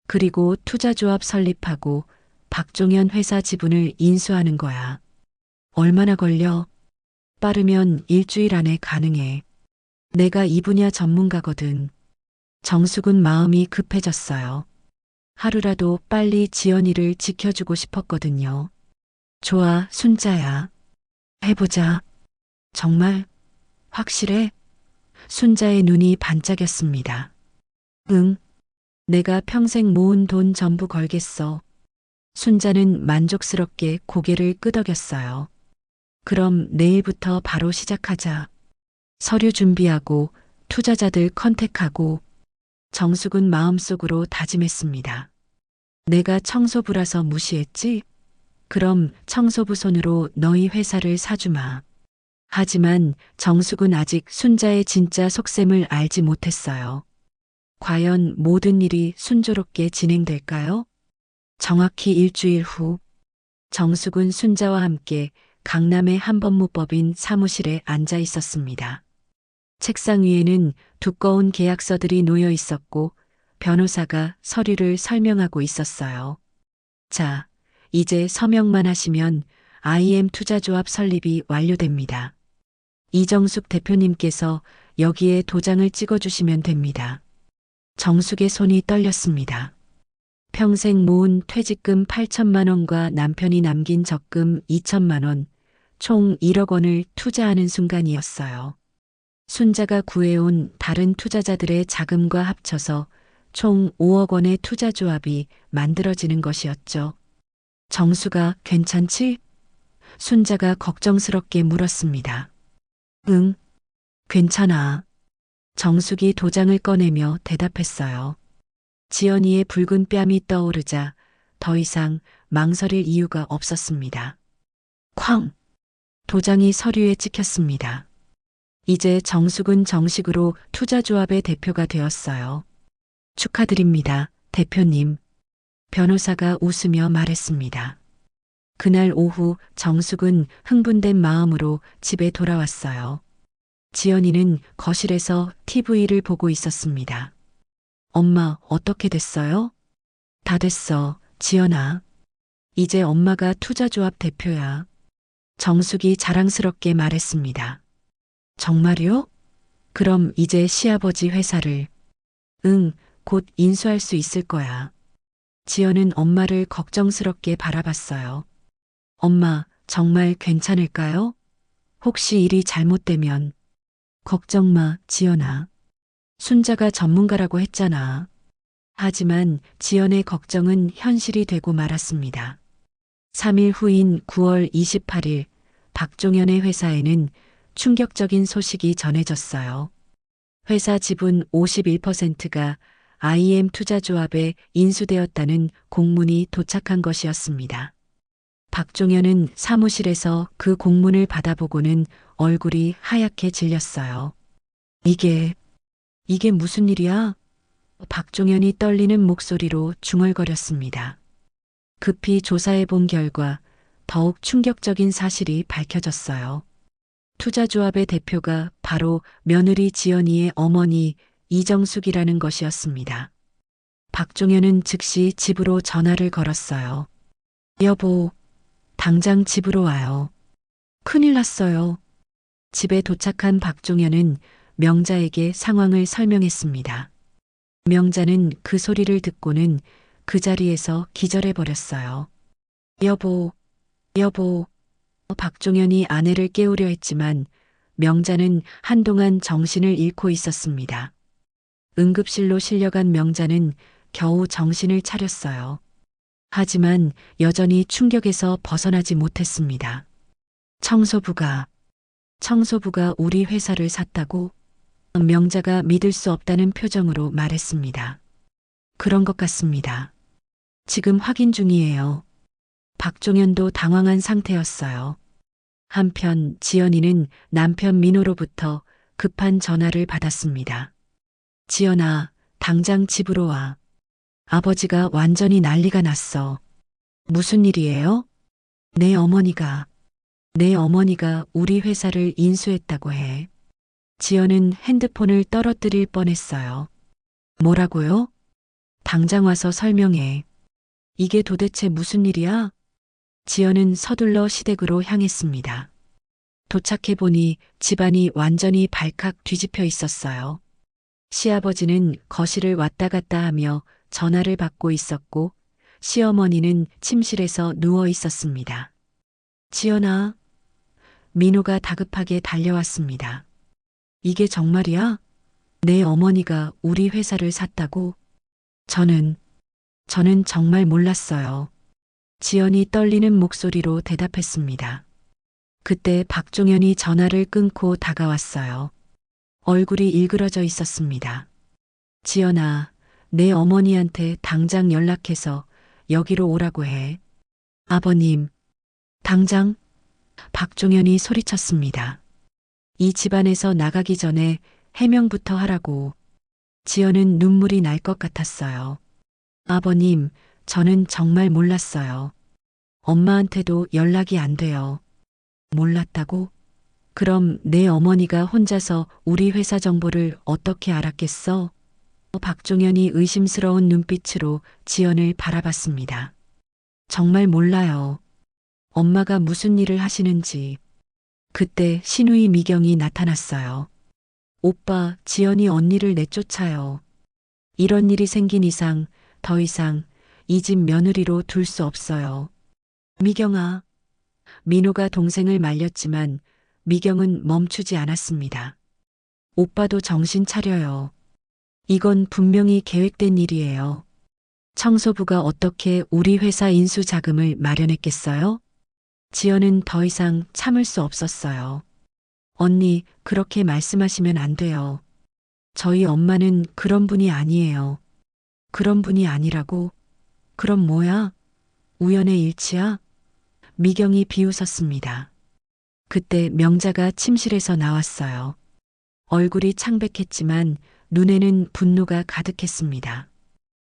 [SPEAKER 1] 그리고 투자조합 설립하고 박종현 회사 지분을 인수하는 거야. 얼마나 걸려? 빠르면 일주일 안에 가능해. 내가 이 분야 전문가거든. 정숙은 마음이 급해졌어요. 하루라도 빨리 지연이를 지켜주고 싶었거든요. 좋아, 순자야. 해보자. 정말? 확실해? 순자의 눈이 반짝였습니다. 응. 내가 평생 모은 돈 전부 걸겠어. 순자는 만족스럽게 고개를 끄덕였어요. 그럼 내일부터 바로 시작하자. 서류 준비하고 투자자들 컨택하고. 정숙은 마음속으로 다짐했습니다. 내가 청소부라서 무시했지? 그럼 청소부 손으로 너희 회사를 사주마. 하지만 정숙은 아직 순자의 진짜 속셈을 알지 못했어요. 과연 모든 일이 순조롭게 진행될까요? 정확히 일주일 후, 정숙은 순자와 함께 강남의 한법무법인 사무실에 앉아 있었습니다. 책상 위에는 두꺼운 계약서들이 놓여 있었고 변호사가 서류를 설명하고 있었어요. 자, 이제 서명만 하시면 IM 투자조합 설립이 완료됩니다. 이정숙 대표님께서 여기에 도장을 찍어주시면 됩니다. 정숙의 손이 떨렸습니다. 평생 모은 퇴직금 8천만 원과 남편이 남긴 적금 2천만 원, 총 1억 원을 투자하는 순간이었어요. 순자가 구해온 다른 투자자들의 자금과 합쳐서 총 5억 원의 투자조합이 만들어지는 것이었죠. 정수가 괜찮지? 순자가 걱정스럽게 물었습니다. 응, 괜찮아. 정숙이 도장을 꺼내며 대답했어요. 지연이의 붉은 뺨이 떠오르자 더 이상 망설일 이유가 없었습니다. 쾅! 도장이 서류에 찍혔습니다. 이제 정숙은 정식으로 투자조합의 대표가 되었어요. 축하드립니다, 대표님. 변호사가 웃으며 말했습니다. 그날 오후 정숙은 흥분된 마음으로 집에 돌아왔어요. 지연이는 거실에서 TV를 보고 있었습니다. 엄마, 어떻게 됐어요? 다 됐어, 지연아. 이제 엄마가 투자조합 대표야. 정숙이 자랑스럽게 말했습니다. 정말요? 그럼 이제 시아버지 회사를. 응, 곧 인수할 수 있을 거야. 지연은 엄마를 걱정스럽게 바라봤어요. 엄마, 정말 괜찮을까요? 혹시 일이 잘못되면. 걱정 마, 지연아. 순자가 전문가라고 했잖아. 하지만 지연의 걱정은 현실이 되고 말았습니다. 3일 후인 9월 28일, 박종현의 회사에는 충격적인 소식이 전해졌어요. 회사 지분 51%가 IM 투자조합에 인수되었다는 공문이 도착한 것이었습니다. 박종현은 사무실에서 그 공문을 받아보고는 얼굴이 하얗게 질렸어요. 이게 무슨 일이야? 박종현이 떨리는 목소리로 중얼거렸습니다. 급히 조사해 본 결과 더욱 충격적인 사실이 밝혀졌어요. 투자조합의 대표가 바로 며느리 지연이의 어머니 이정숙이라는 것이었습니다. 박종현은 즉시 집으로 전화를 걸었어요. 여보, 당장 집으로 와요. 큰일 났어요. 집에 도착한 박종현은 명자에게 상황을 설명했습니다. 명자는 그 소리를 듣고는 그 자리에서 기절해 버렸어요. 여보. 박종현이 아내를 깨우려 했지만 명자는 한동안 정신을 잃고 있었습니다. 응급실로 실려간 명자는 겨우 정신을 차렸어요. 하지만 여전히 충격에서 벗어나지 못했습니다. 청소부가 우리 회사를 샀다고? 명자가 믿을 수 없다는 표정으로 말했습니다. 그런 것 같습니다. 지금 확인 중이에요. 박종현도 당황한 상태였어요. 한편 지연이는 남편 민호로부터 급한 전화를 받았습니다. 지연아, 당장 집으로 와. 아버지가 완전히 난리가 났어. 무슨 일이에요? 내 어머니가 우리 회사를 인수했다고 해. 지연은 핸드폰을 떨어뜨릴 뻔했어요. 뭐라고요? 당장 와서 설명해. 이게 도대체 무슨 일이야? 지연은 서둘러 시댁으로 향했습니다. 도착해보니 집안이 완전히 발칵 뒤집혀 있었어요. 시아버지는 거실을 왔다 갔다 하며 전화를 받고 있었고 시어머니는 침실에서 누워 있었습니다. 지연아, 민호가 다급하게 달려왔습니다. 이게 정말이야? 내 어머니가 우리 회사를 샀다고? 저는 정말 몰랐어요. 지연이 떨리는 목소리로 대답했습니다. 그때 박종현이 전화를 끊고 다가왔어요. 얼굴이 일그러져 있었습니다. 지연아, 내 어머니한테 당장 연락해서 여기로 오라고 해. 아버님, 당장? 박종현이 소리쳤습니다. 이 집안에서 나가기 전에 해명부터 하라고. 지연은 눈물이 날 것 같았어요. 아버님, 저는 정말 몰랐어요. 엄마한테도 연락이 안 돼요. 몰랐다고? 그럼 내 어머니가 혼자서 우리 회사 정보를 어떻게 알았겠어? 박종현이 의심스러운 눈빛으로 지연을 바라봤습니다. 정말 몰라요. 엄마가 무슨 일을 하시는지. 그때 신우이 미경이 나타났어요. 오빠, 지연이 언니를 내쫓아요. 이런 일이 생긴 이상 더 이상 이 집 며느리로 둘 수 없어요. 미경아. 민호가 동생을 말렸지만 미경은 멈추지 않았습니다. 오빠도 정신 차려요. 이건 분명히 계획된 일이에요. 청소부가 어떻게 우리 회사 인수 자금을 마련했겠어요? 지연은 더 이상 참을 수 없었어요. 언니, 그렇게 말씀하시면 안 돼요. 저희 엄마는 그런 분이 아니에요. 그런 분이 아니라고? 그럼 뭐야? 우연의 일치야? 미경이 비웃었습니다. 그때 명자가 침실에서 나왔어요. 얼굴이 창백했지만 눈에는 분노가 가득했습니다.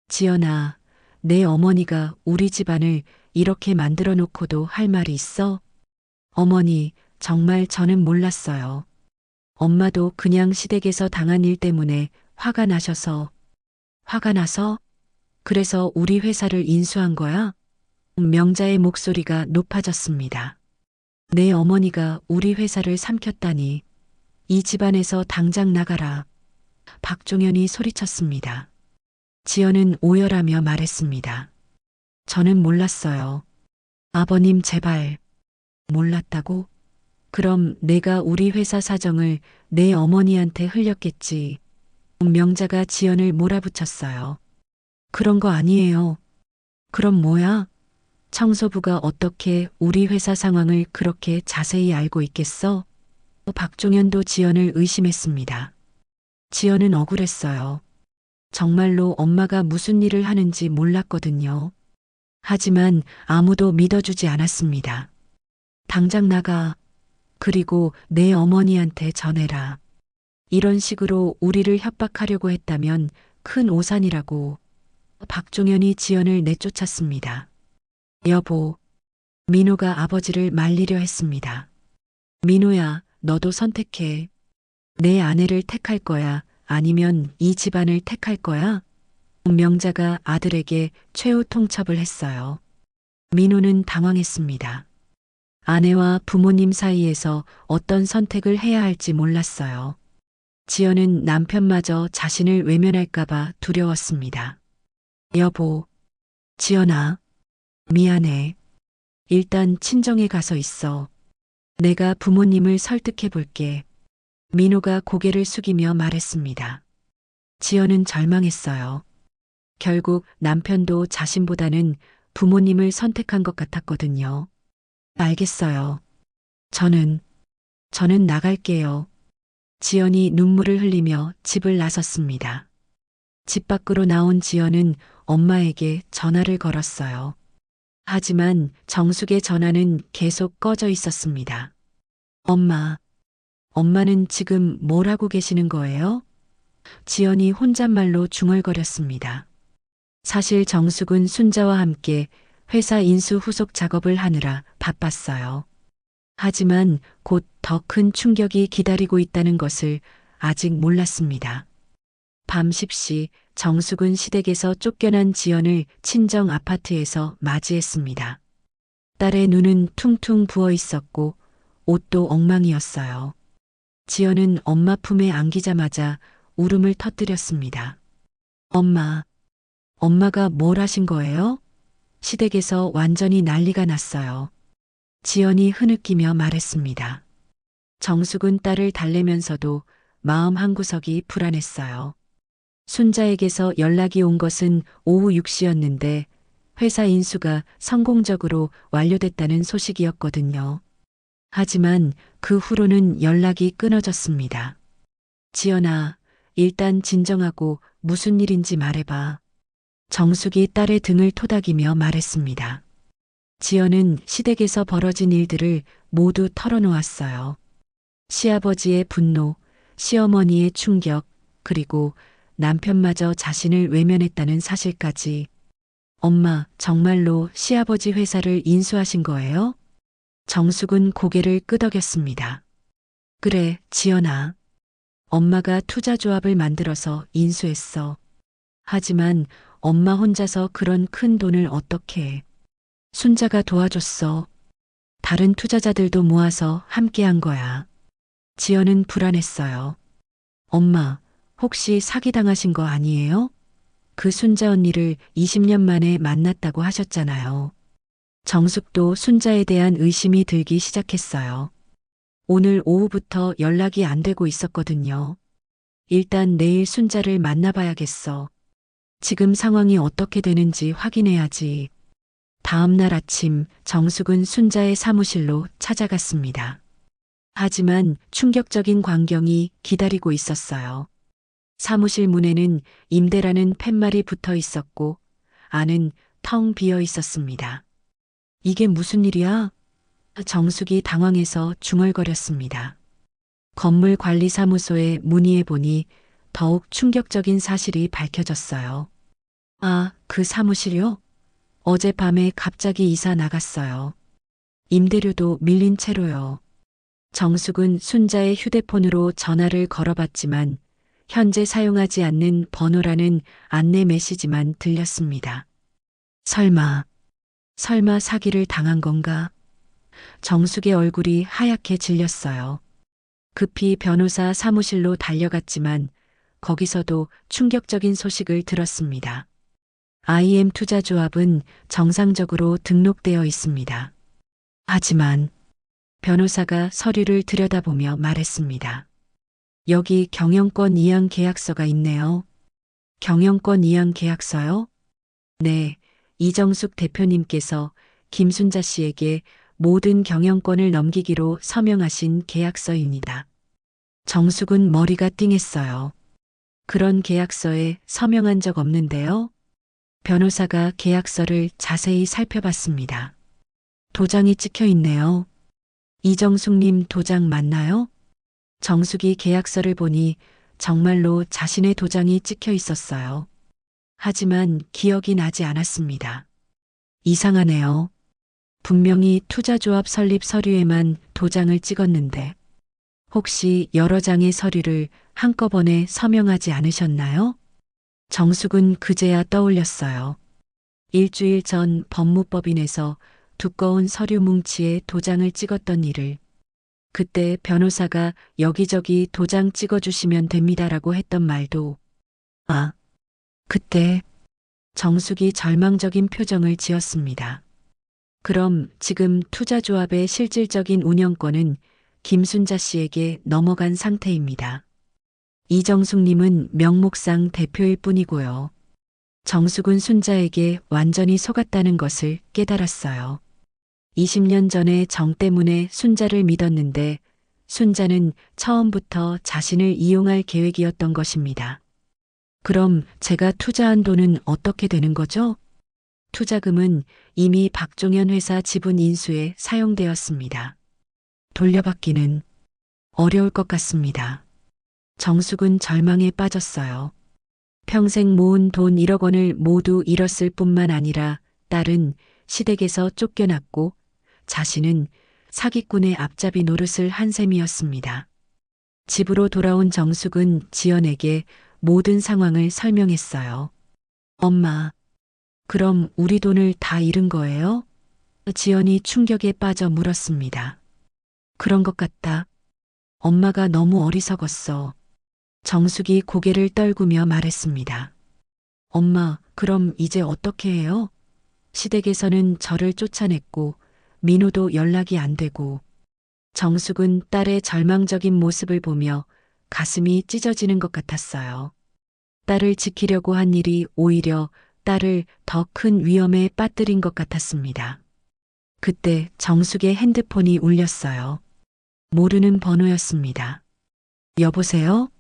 [SPEAKER 1] 지연아, 내 어머니가 우리 집안을 이렇게 만들어 놓고도 할 말이 있어? 어머니, 정말 저는 몰랐어요. 엄마도 그냥 시댁에서 당한 일 때문에 화가 나서? 그래서 우리 회사를 인수한 거야? 명자의 목소리가 높아졌습니다. 내 어머니가 우리 회사를 삼켰다니. 이 집안에서 당장 나가라. 박종현이 소리쳤습니다. 지연은 오열하며 말했습니다. 저는 몰랐어요. 아버님 제발. 몰랐다고? 그럼 내가 우리 회사 사정을 내 어머니한테 흘렸겠지. 명자가 지연을 몰아붙였어요. 그런 거 아니에요. 그럼 뭐야? 청소부가 어떻게 우리 회사 상황을 그렇게 자세히 알고 있겠어? 박종현도 지연을 의심했습니다. 지연은 억울했어요. 정말로 엄마가 무슨 일을 하는지 몰랐거든요. 하지만 아무도 믿어주지 않았습니다. 당장 나가. 그리고 내 어머니한테 전해라. 이런 식으로 우리를 협박하려고 했다면 큰 오산이라고. 박종현이 지연을 내쫓았습니다. 여보, 민호가 아버지를 말리려 했습니다. 민호야, 너도 선택해. 내 아내를 택할 거야? 아니면 이 집안을 택할 거야? 명자가 아들에게 최후 통첩을 했어요. 민호는 당황했습니다. 아내와 부모님 사이에서 어떤 선택을 해야 할지 몰랐어요. 지연은 남편마저 자신을 외면할까봐 두려웠습니다. 여보, 지연아, 미안해. 일단 친정에 가서 있어. 내가 부모님을 설득해 볼게. 민호가 고개를 숙이며 말했습니다. 지연은 절망했어요. 결국 남편도 자신보다는 부모님을 선택한 것 같았거든요. 알겠어요. 저는 나갈게요. 지연이 눈물을 흘리며 집을 나섰습니다. 집 밖으로 나온 지연은 엄마에게 전화를 걸었어요. 하지만 정숙의 전화는 계속 꺼져 있었습니다. 엄마는 지금 뭘 하고 계시는 거예요? 지연이 혼잣말로 중얼거렸습니다. 사실 정숙은 순자와 함께 회사 인수 후속 작업을 하느라 바빴어요. 하지만 곧 더 큰 충격이 기다리고 있다는 것을 아직 몰랐습니다. 밤 10시 정숙은 시댁에서 쫓겨난 지연을 친정 아파트에서 맞이했습니다. 딸의 눈은 퉁퉁 부어 있었고 옷도 엉망이었어요. 지연은 엄마 품에 안기자마자 울음을 터뜨렸습니다. 엄마가 뭘 하신 거예요? 시댁에서 완전히 난리가 났어요. 지연이 흐느끼며 말했습니다. 정숙은 딸을 달래면서도 마음 한구석이 불안했어요. 순자에게서 연락이 온 것은 오후 6시였는데 회사 인수가 성공적으로 완료됐다는 소식이었거든요. 하지만 그 후로는 연락이 끊어졌습니다. 지연아, 일단 진정하고 무슨 일인지 말해봐. 정숙이 딸의 등을 토닥이며 말했습니다. 지연은 시댁에서 벌어진 일들을 모두 털어놓았어요. 시아버지의 분노, 시어머니의 충격, 그리고 남편마저 자신을 외면했다는 사실까지. 엄마, 정말로 시아버지 회사를 인수하신 거예요? 정숙은 고개를 끄덕였습니다. 그래, 지연아. 엄마가 투자조합을 만들어서 인수했어. 하지만 엄마 혼자서 그런 큰 돈을 어떻게 해. 순자가 도와줬어. 다른 투자자들도 모아서 함께 한 거야. 지연은 불안했어요. 엄마, 혹시 사기당하신 거 아니에요? 그 순자 언니를 20년 만에 만났다고 하셨잖아요. 정숙도 순자에 대한 의심이 들기 시작했어요. 오늘 오후부터 연락이 안 되고 있었거든요. 일단 내일 순자를 만나봐야겠어. 지금 상황이 어떻게 되는지 확인해야지. 다음 날 아침 정숙은 순자의 사무실로 찾아갔습니다. 하지만 충격적인 광경이 기다리고 있었어요. 사무실 문에는 임대라는 팻말이 붙어 있었고 안은 텅 비어 있었습니다. 이게 무슨 일이야? 정숙이 당황해서 중얼거렸습니다. 건물 관리사무소에 문의해 보니 더욱 충격적인 사실이 밝혀졌어요. 아, 그 사무실요? 어젯밤에 갑자기 이사 나갔어요. 임대료도 밀린 채로요. 정숙은 순자의 휴대폰으로 전화를 걸어봤지만 현재 사용하지 않는 번호라는 안내 메시지만 들렸습니다. 설마 사기를 당한 건가? 정숙의 얼굴이 하얗게 질렸어요. 급히 변호사 사무실로 달려갔지만 거기서도 충격적인 소식을 들었습니다. IM 투자조합은 정상적으로 등록되어 있습니다. 하지만 변호사가 서류를 들여다보며 말했습니다. 여기 경영권 이양 계약서가 있네요. 경영권 이양 계약서요? 네, 이정숙 대표님께서 김순자 씨에게 모든 경영권을 넘기기로 서명하신 계약서입니다. 정숙은 머리가 띵했어요. 그런 계약서에 서명한 적 없는데요. 변호사가 계약서를 자세히 살펴봤습니다. 도장이 찍혀 있네요. 이정숙님 도장 맞나요? 정숙이 계약서를 보니 정말로 자신의 도장이 찍혀 있었어요. 하지만 기억이 나지 않았습니다. 이상하네요. 분명히 투자조합 설립 서류에만 도장을 찍었는데 혹시 여러 장의 서류를 한꺼번에 서명하지 않으셨나요? 정숙은 그제야 떠올렸어요. 일주일 전 법무법인에서 두꺼운 서류 뭉치에 도장을 찍었던 일을. 그때 변호사가 여기저기 도장 찍어주시면 됩니다라고 했던 말도. 아, 그때 정숙이 절망적인 표정을 지었습니다. 그럼 지금 투자조합의 실질적인 운영권은 김순자 씨에게 넘어간 상태입니다. 이정숙님은 명목상 대표일 뿐이고요. 정숙은 순자에게 완전히 속았다는 것을 깨달았어요. 20년 전에 정 때문에 순자를 믿었는데 순자는 처음부터 자신을 이용할 계획이었던 것입니다. 그럼 제가 투자한 돈은 어떻게 되는 거죠? 투자금은 이미 박종현 회사 지분 인수에 사용되었습니다. 돌려받기는 어려울 것 같습니다. 정숙은 절망에 빠졌어요. 평생 모은 돈 1억 원을 모두 잃었을 뿐만 아니라 딸은 시댁에서 쫓겨났고 자신은 사기꾼의 앞잡이 노릇을 한 셈이었습니다. 집으로 돌아온 정숙은 지연에게 모든 상황을 설명했어요. 엄마, 그럼 우리 돈을 다 잃은 거예요? 지연이 충격에 빠져 물었습니다. 그런 것 같다. 엄마가 너무 어리석었어. 정숙이 고개를 떨구며 말했습니다. 엄마, 그럼 이제 어떻게 해요? 시댁에서는 저를 쫓아냈고 민호도 연락이 안 되고. 정숙은 딸의 절망적인 모습을 보며 가슴이 찢어지는 것 같았어요. 딸을 지키려고 한 일이 오히려 딸을 더 큰 위험에 빠뜨린 것 같았습니다. 그때 정숙의 핸드폰이 울렸어요. 모르는 번호였습니다. 여보세요?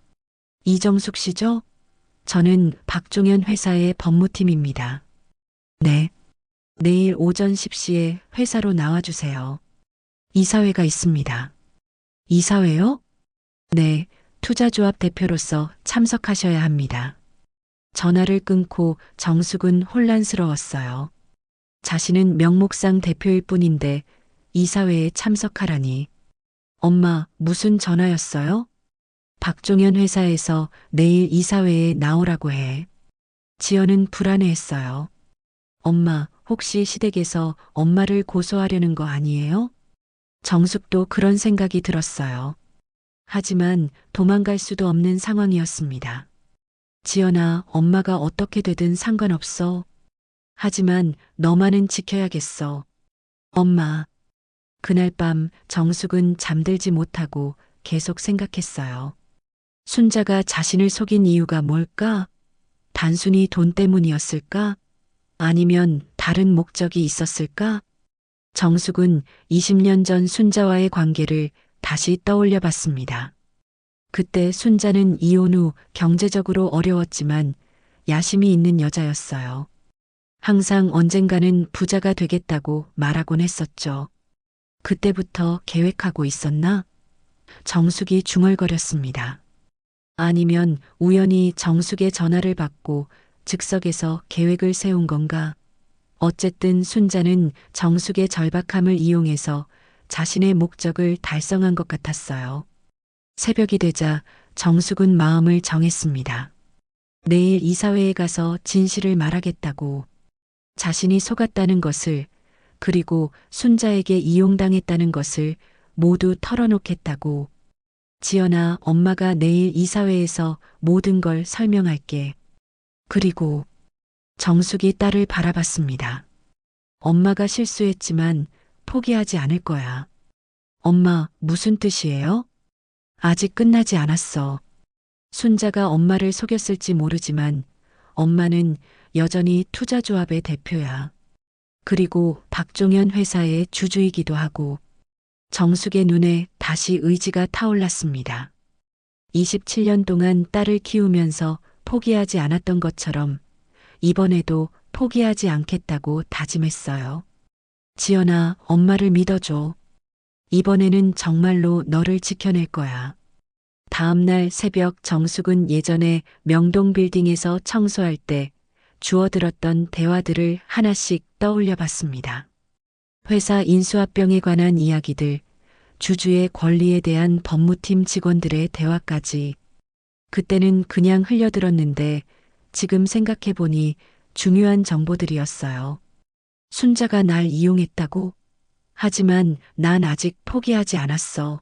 [SPEAKER 1] 이정숙 씨죠? 저는 박종현 회사의 법무팀입니다. 네. 내일 오전 10시에 회사로 나와주세요. 이사회가 있습니다. 이사회요? 네, 투자조합 대표로서 참석하셔야 합니다. 전화를 끊고 정숙은 혼란스러웠어요. 자신은 명목상 대표일 뿐인데 이사회에 참석하라니. 엄마, 무슨 전화였어요? 박종현 회사에서 내일 이사회에 나오라고 해. 지연은 불안해했어요. 엄마, 혹시 시댁에서 엄마를 고소하려는 거 아니에요? 정숙도 그런 생각이 들었어요. 하지만 도망갈 수도 없는 상황이었습니다. 지연아, 엄마가 어떻게 되든 상관없어. 하지만 너만은 지켜야겠어. 엄마. 그날 밤 정숙은 잠들지 못하고 계속 생각했어요. 순자가 자신을 속인 이유가 뭘까? 단순히 돈 때문이었을까? 아니면 다른 목적이 있었을까? 정숙은 20년 전 순자와의 관계를 다시 떠올려 봤습니다. 그때 순자는 이혼 후 경제적으로 어려웠지만 야심이 있는 여자였어요. 항상 언젠가는 부자가 되겠다고 말하곤 했었죠. 그때부터 계획하고 있었나? 정숙이 중얼거렸습니다. 아니면 우연히 정숙의 전화를 받고 즉석에서 계획을 세운 건가? 어쨌든 순자는 정숙의 절박함을 이용해서 자신의 목적을 달성한 것 같았어요. 새벽이 되자 정숙은 마음을 정했습니다. 내일 이사회에 가서 진실을 말하겠다고, 자신이 속았다는 것을, 그리고 순자에게 이용당했다는 것을 모두 털어놓겠다고. 지연아, 엄마가 내일 이사회에서 모든 걸 설명할게. 그리고 정숙이 딸을 바라봤습니다. 엄마가 실수했지만 포기하지 않을 거야. 엄마, 무슨 뜻이에요? 아직 끝나지 않았어. 순자가 엄마를 속였을지 모르지만 엄마는 여전히 투자조합의 대표야. 그리고 박종현 회사의 주주이기도 하고. 정숙의 눈에 다시 의지가 타올랐습니다. 27년 동안 딸을 키우면서 포기하지 않았던 것처럼 이번에도 포기하지 않겠다고 다짐했어요. 지연아, 엄마를 믿어줘. 이번에는 정말로 너를 지켜낼 거야. 다음 날 새벽 정숙은 예전에 명동 빌딩에서 청소할 때 주워들었던 대화들을 하나씩 떠올려 봤습니다. 회사 인수합병에 관한 이야기들, 주주의 권리에 대한 법무팀 직원들의 대화까지. 그때는 그냥 흘려들었는데 지금 생각해보니 중요한 정보들이었어요. 순자가 날 이용했다고? 하지만 난 아직 포기하지 않았어.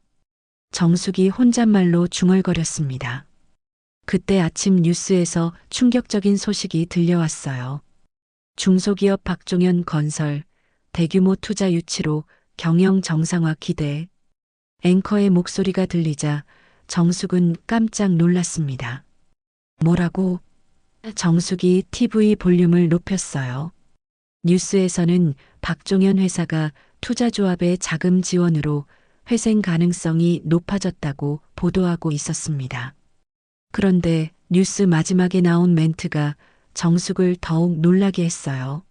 [SPEAKER 1] 정숙이 혼잣말로 중얼거렸습니다. 그때 아침 뉴스에서 충격적인 소식이 들려왔어요. 중소기업 박종현 건설, 대규모 투자 유치로 경영 정상화 기대. 앵커의 목소리가 들리자 정숙은 깜짝 놀랐습니다. 뭐라고? 정숙이 TV 볼륨을 높였어요. 뉴스에서는 박종현 회사가 투자조합의 자금 지원으로 회생 가능성이 높아졌다고 보도하고 있었습니다. 그런데 뉴스 마지막에 나온 멘트가 정숙을 더욱 놀라게 했어요.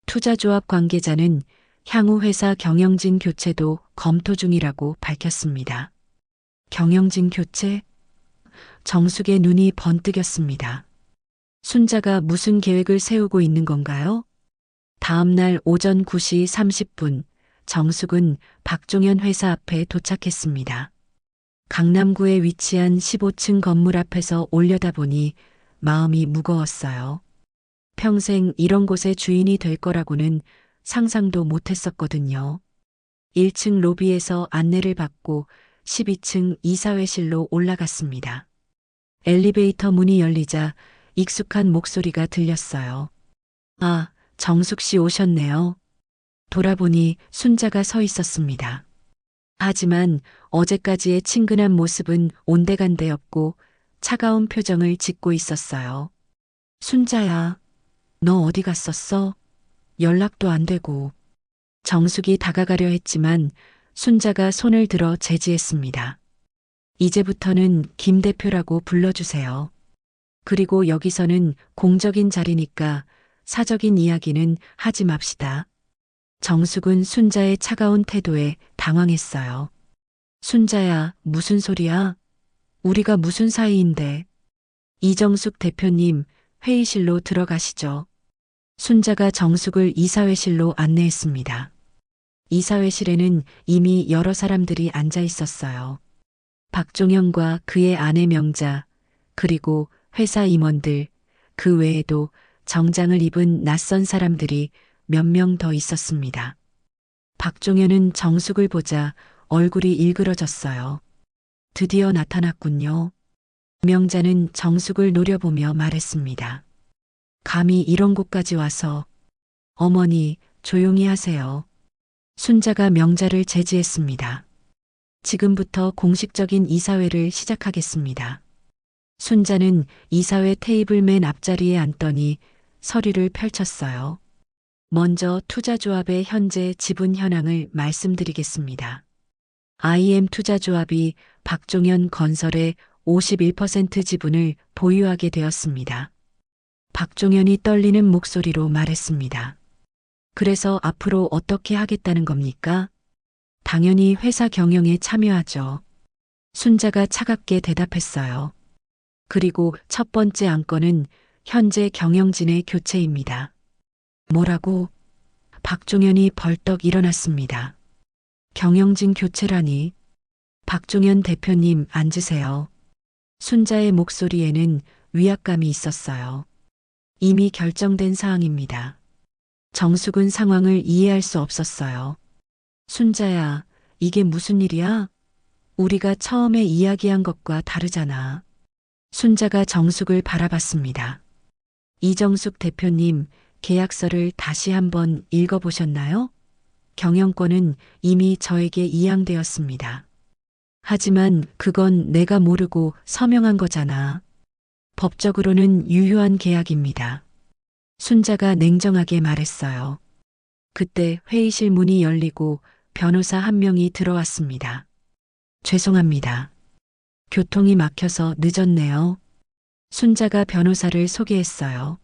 [SPEAKER 1] 투자조합 관계자는 향후 회사 경영진 교체도 검토 중이라고 밝혔습니다. 경영진 교체? 정숙의 눈이 번뜩였습니다. 순자가 무슨 계획을 세우고 있는 건가요? 다음 날 오전 9시 30분, 정숙은 박종현 회사 앞에 도착했습니다. 강남구에 위치한 15층 건물 앞에서 올려다보니 마음이 무거웠어요. 평생 이런 곳의 주인이 될 거라고는 상상도 못했었거든요. 1층 로비에서 안내를 받고 12층 이사회실로 올라갔습니다. 엘리베이터 문이 열리자 익숙한 목소리가 들렸어요. 아, 정숙 씨 오셨네요. 돌아보니 순자가 서 있었습니다. 하지만 어제까지의 친근한 모습은 온데간데였고 차가운 표정을 짓고 있었어요. 순자야, 너 어디 갔었어? 연락도 안 되고. 정숙이 다가가려 했지만 순자가 손을 들어 제지했습니다. 이제부터는 김 대표라고 불러주세요. 그리고 여기서는 공적인 자리니까 사적인 이야기는 하지 맙시다. 정숙은 순자의 차가운 태도에 당황했어요. 순자야, 무슨 소리야? 우리가 무슨 사이인데. 이정숙 대표님, 회의실로 들어가시죠. 순자가 정숙을 이사회실로 안내했습니다. 이사회실에는 이미 여러 사람들이 앉아 있었어요. 박종현과 그의 아내 명자, 그리고 회사 임원들, 그 외에도 정장을 입은 낯선 사람들이 몇 명 더 있었습니다. 박종현은 정숙을 보자 얼굴이 일그러졌어요. 드디어 나타났군요. 명자는 정숙을 노려보며 말했습니다. 감히 이런 곳까지 와서. 어머니, 조용히 하세요. 순자가 명자를 제지했습니다. 지금부터 공식적인 이사회를 시작하겠습니다. 순자는 이사회 테이블 맨 앞자리에 앉더니 서류를 펼쳤어요. 먼저 투자조합의 현재 지분 현황을 말씀드리겠습니다. IM 투자조합이 박종현 건설의 51% 지분을 보유하게 되었습니다. 박종현이 떨리는 목소리로 말했습니다. 그래서 앞으로 어떻게 하겠다는 겁니까? 당연히 회사 경영에 참여하죠. 순자가 차갑게 대답했어요. 그리고 첫 번째 안건은 현재 경영진의 교체입니다. 뭐라고? 박종현이 벌떡 일어났습니다. 경영진 교체라니. 박종현 대표님 앉으세요. 순자의 목소리에는 위압감이 있었어요. 이미 결정된 사항입니다. 정숙은 상황을 이해할 수 없었어요. 순자야, 이게 무슨 일이야? 우리가 처음에 이야기한 것과 다르잖아. 순자가 정숙을 바라봤습니다. 이정숙 대표님, 계약서를 다시 한번 읽어보셨나요? 경영권은 이미 저에게 이양되었습니다. 하지만 그건 내가 모르고 서명한 거잖아. 법적으로는 유효한 계약입니다. 순자가 냉정하게 말했어요. 그때 회의실 문이 열리고 변호사 한 명이 들어왔습니다. 죄송합니다. 교통이 막혀서 늦었네요. 순자가 변호사를 소개했어요.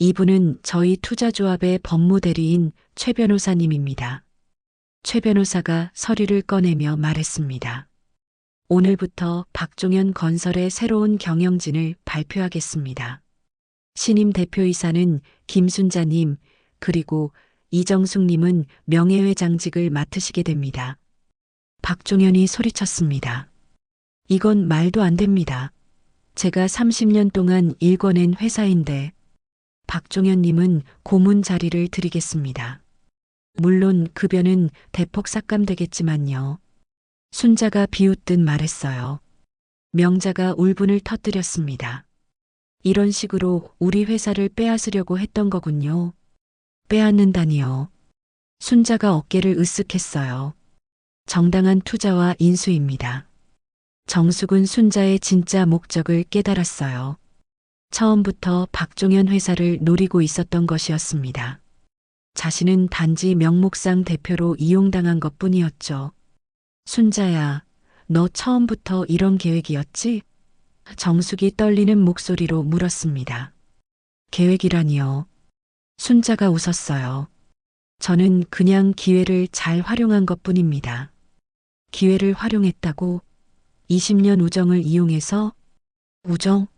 [SPEAKER 1] 이분은 저희 투자조합의 법무대리인 최 변호사님입니다. 최 변호사가 서류를 꺼내며 말했습니다. 오늘부터 박종현 건설의 새로운 경영진을 발표하겠습니다. 신임 대표이사는 김순자님, 그리고 이정숙님은 명예회장직을 맡으시게 됩니다. 박종현이 소리쳤습니다. 이건 말도 안 됩니다. 제가 30년 동안 일궈낸 회사인데 박종현님은 고문 자리를 드리겠습니다. 물론 급여는 대폭 삭감되겠지만요. 순자가 비웃듯 말했어요. 명자가 울분을 터뜨렸습니다. 이런 식으로 우리 회사를 빼앗으려고 했던 거군요. 빼앗는다니요. 순자가 어깨를 으쓱했어요. 정당한 투자와 인수입니다. 정숙은 순자의 진짜 목적을 깨달았어요. 처음부터 박종현 회사를 노리고 있었던 것이었습니다. 자신은 단지 명목상 대표로 이용당한 것뿐이었죠. 순자야, 너 처음부터 이런 계획이었지? 정숙이 떨리는 목소리로 물었습니다. 계획이라니요. 순자가 웃었어요. 저는 그냥 기회를 잘 활용한 것뿐입니다. 기회를 활용했다고? 20년 우정을 이용해서? 우정?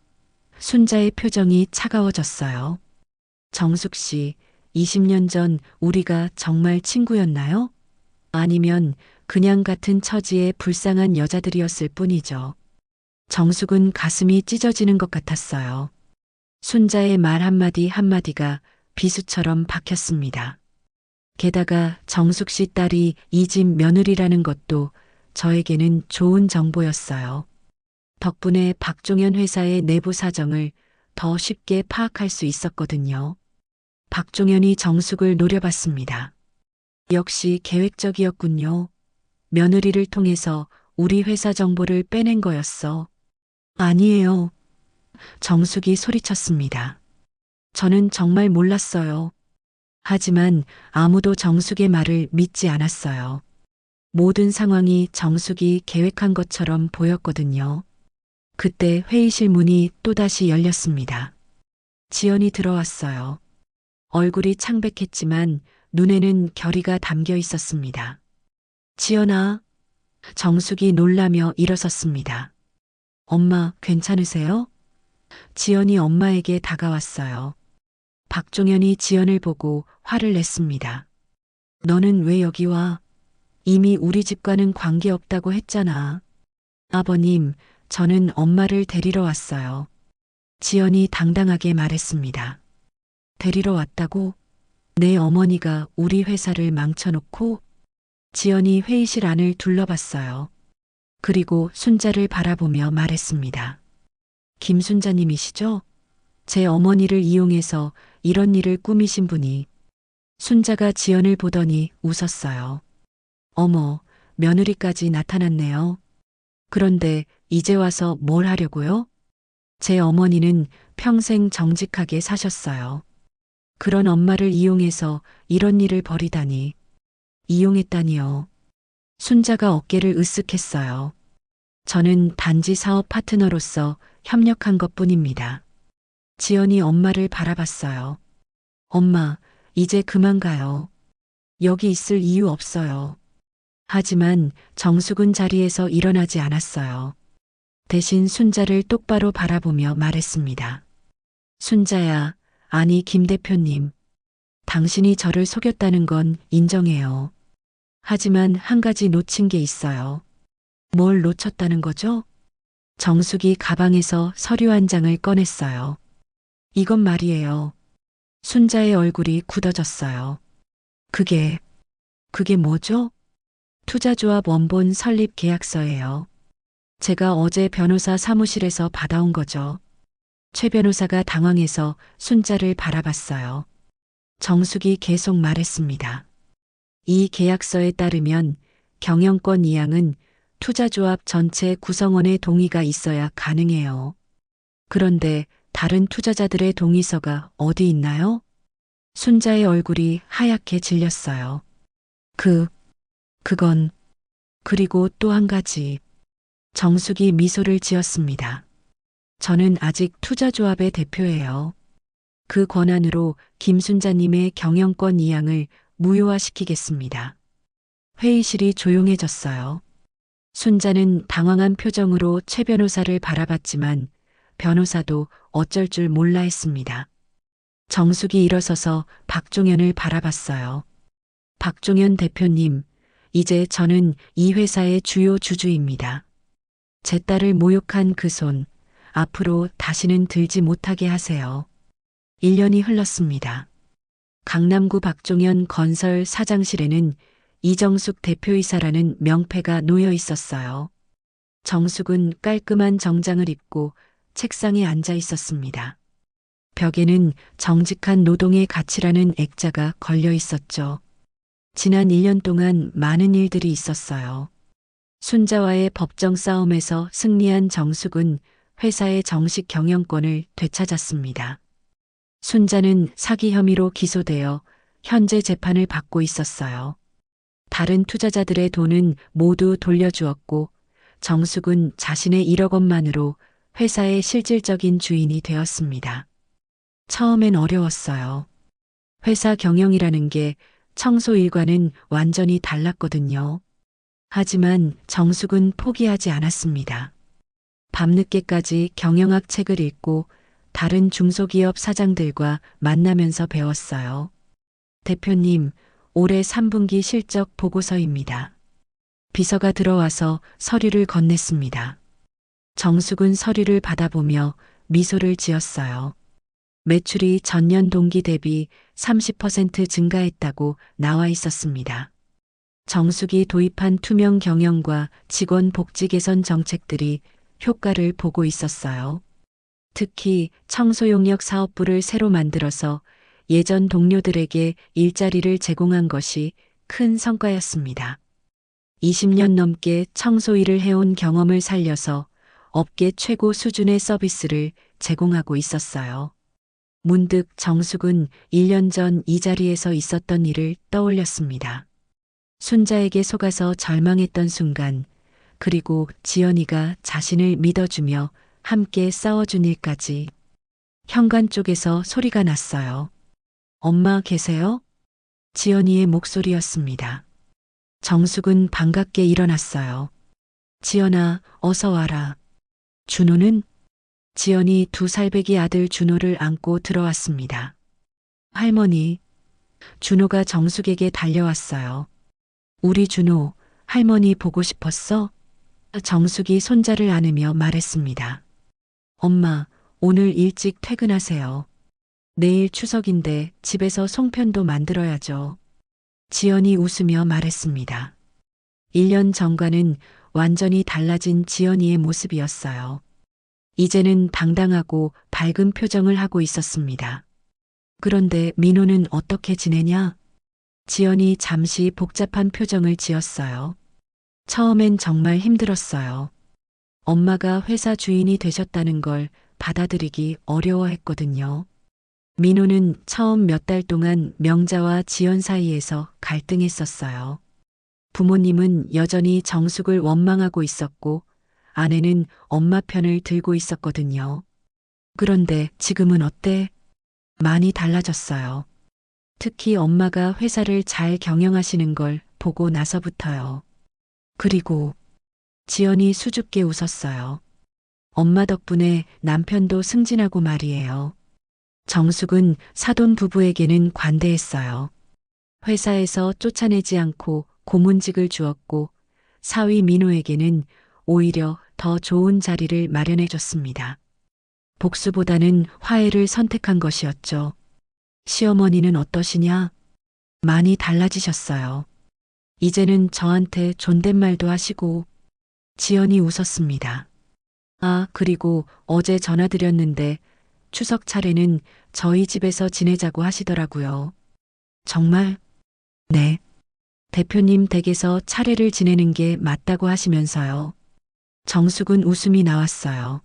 [SPEAKER 1] 순자의 표정이 차가워졌어요. 정숙 씨, 20년 전 우리가 정말 친구였나요? 아니면 그냥 같은 처지의 불쌍한 여자들이었을 뿐이죠. 정숙은 가슴이 찢어지는 것 같았어요. 순자의 말 한마디 한마디가 비수처럼 박혔습니다. 게다가 정숙 씨 딸이 이 집 며느리라는 것도 저에게는 좋은 정보였어요. 덕분에 박종현 회사의 내부 사정을 더 쉽게 파악할 수 있었거든요. 박종현이 정숙을 노려봤습니다. 역시 계획적이었군요. 며느리를 통해서 우리 회사 정보를 빼낸 거였어. 아니에요. 정숙이 소리쳤습니다. 저는 정말 몰랐어요. 하지만 아무도 정숙의 말을 믿지 않았어요. 모든 상황이 정숙이 계획한 것처럼 보였거든요. 그때 회의실 문이 또다시 열렸습니다. 지연이 들어왔어요. 얼굴이 창백했지만 눈에는 결의가 담겨 있었습니다. 지연아, 정숙이 놀라며 일어섰습니다. 엄마, 괜찮으세요? 지연이 엄마에게 다가왔어요. 박종현이 지연을 보고 화를 냈습니다. 너는 왜 여기 와? 이미 우리 집과는 관계없다고 했잖아. 아버님, 저는 엄마를 데리러 왔어요. 지연이 당당하게 말했습니다. 데리러 왔다고? 내 어머니가 우리 회사를 망쳐놓고? 지연이 회의실 안을 둘러봤어요. 그리고 순자를 바라보며 말했습니다. 김순자님이시죠? 제 어머니를 이용해서 이런 일을 꾸미신 분이. 순자가 지연을 보더니 웃었어요. 어머, 며느리까지 나타났네요. 그런데 이제 와서 뭘 하려고요? 제 어머니는 평생 정직하게 사셨어요. 그런 엄마를 이용해서 이런 일을 벌이다니. 이용했다니요. 순자가 어깨를 으쓱했어요. 저는 단지 사업 파트너로서 협력한 것뿐입니다. 지연이 엄마를 바라봤어요. 엄마, 이제 그만 가요. 여기 있을 이유 없어요. 하지만 정숙은 자리에서 일어나지 않았어요. 대신 순자를 똑바로 바라보며 말했습니다. 순자야, 아니 김 대표님. 당신이 저를 속였다는 건 인정해요. 하지만 한 가지 놓친 게 있어요. 뭘 놓쳤다는 거죠? 정숙이 가방에서 서류 한 장을 꺼냈어요. 이건 말이에요. 순자의 얼굴이 굳어졌어요. 그게 뭐죠? 투자조합 원본 설립 계약서예요. 제가 어제 변호사 사무실에서 받아온 거죠. 최 변호사가 당황해서 순자를 바라봤어요. 정숙이 계속 말했습니다. 이 계약서에 따르면 경영권 이양은 투자조합 전체 구성원의 동의가 있어야 가능해요. 그런데 다른 투자자들의 동의서가 어디 있나요? 순자의 얼굴이 하얗게 질렸어요. 그건, 그리고 또 한 가지. 정숙이 미소를 지었습니다. 저는 아직 투자조합의 대표예요. 그 권한으로 김순자님의 경영권 이양을 무효화시키겠습니다. 회의실이 조용해졌어요. 순자는 당황한 표정으로 최 변호사를 바라봤지만 변호사도 어쩔 줄 몰라 했습니다. 정숙이 일어서서 박종현을 바라봤어요. 박종현 대표님, 이제 저는 이 회사의 주요 주주입니다. 제 딸을 모욕한 그 손, 앞으로 다시는 들지 못하게 하세요. 1년이 흘렀습니다. 강남구 박종현 건설 사장실에는 이정숙 대표이사라는 명패가 놓여 있었어요. 정숙은 깔끔한 정장을 입고 책상에 앉아 있었습니다. 벽에는 정직한 노동의 가치라는 액자가 걸려 있었죠. 지난 1년 동안 많은 일들이 있었어요. 순자와의 법정 싸움에서 승리한 정숙은 회사의 정식 경영권을 되찾았습니다. 순자는 사기 혐의로 기소되어 현재 재판을 받고 있었어요. 다른 투자자들의 돈은 모두 돌려주었고 정숙은 자신의 1억 원만으로 회사의 실질적인 주인이 되었습니다. 처음엔 어려웠어요. 회사 경영이라는 게 청소 일과는 완전히 달랐거든요. 하지만 정숙은 포기하지 않았습니다. 밤늦게까지 경영학 책을 읽고 다른 중소기업 사장들과 만나면서 배웠어요. 대표님, 올해 3분기 실적 보고서입니다. 비서가 들어와서 서류를 건넸습니다. 정숙은 서류를 받아보며 미소를 지었어요. 매출이 전년 동기 대비 30% 증가했다고 나와 있었습니다. 정숙이 도입한 투명 경영과 직원 복지 개선 정책들이 효과를 보고 있었어요. 특히 청소용역 사업부를 새로 만들어서 예전 동료들에게 일자리를 제공한 것이 큰 성과였습니다. 20년 넘게 청소 일을 해온 경험을 살려서 업계 최고 수준의 서비스를 제공하고 있었어요. 문득 정숙은 1년 전 이 자리에서 있었던 일을 떠올렸습니다. 순자에게 속아서 절망했던 순간, 그리고 지연이가 자신을 믿어주며 함께 싸워준 일까지. 현관 쪽에서 소리가 났어요. 엄마 계세요? 지연이의 목소리였습니다. 정숙은 반갑게 일어났어요. 지연아, 어서 와라. 준호는? 지연이 2살배기 아들 준호를 안고 들어왔습니다. 할머니. 준호가 정숙에게 달려왔어요. 우리 준호, 할머니 보고 싶었어? 정숙이 손자를 안으며 말했습니다. 엄마, 오늘 일찍 퇴근하세요. 내일 추석인데 집에서 송편도 만들어야죠. 지연이 웃으며 말했습니다. 1년 전과는 완전히 달라진 지연이의 모습이었어요. 이제는 당당하고 밝은 표정을 하고 있었습니다. 그런데 민호는 어떻게 지내냐? 지연이 잠시 복잡한 표정을 지었어요. 처음엔 정말 힘들었어요. 엄마가 회사 주인이 되셨다는 걸 받아들이기 어려워했거든요. 민호는 처음 몇 달 동안 명자와 지연 사이에서 갈등했었어요. 부모님은 여전히 정숙을 원망하고 있었고 아내는 엄마 편을 들고 있었거든요. 그런데 지금은 어때? 많이 달라졌어요. 특히 엄마가 회사를 잘 경영하시는 걸 보고 나서부터요. 그리고 지연이 수줍게 웃었어요. 엄마 덕분에 남편도 승진하고 말이에요. 정숙은 사돈 부부에게는 관대했어요. 회사에서 쫓아내지 않고 고문직을 주었고 사위 민호에게는 오히려 더 좋은 자리를 마련해 줬습니다. 복수보다는 화해를 선택한 것이었죠. 시어머니는 어떠시냐? 많이 달라지셨어요. 이제는 저한테 존댓말도 하시고. 지연이 웃었습니다. 아, 그리고 어제 전화드렸는데 추석 차례는 저희 집에서 지내자고 하시더라고요. 정말? 네. 대표님 댁에서 차례를 지내는 게 맞다고 하시면서요. 정숙은 웃음이 나왔어요.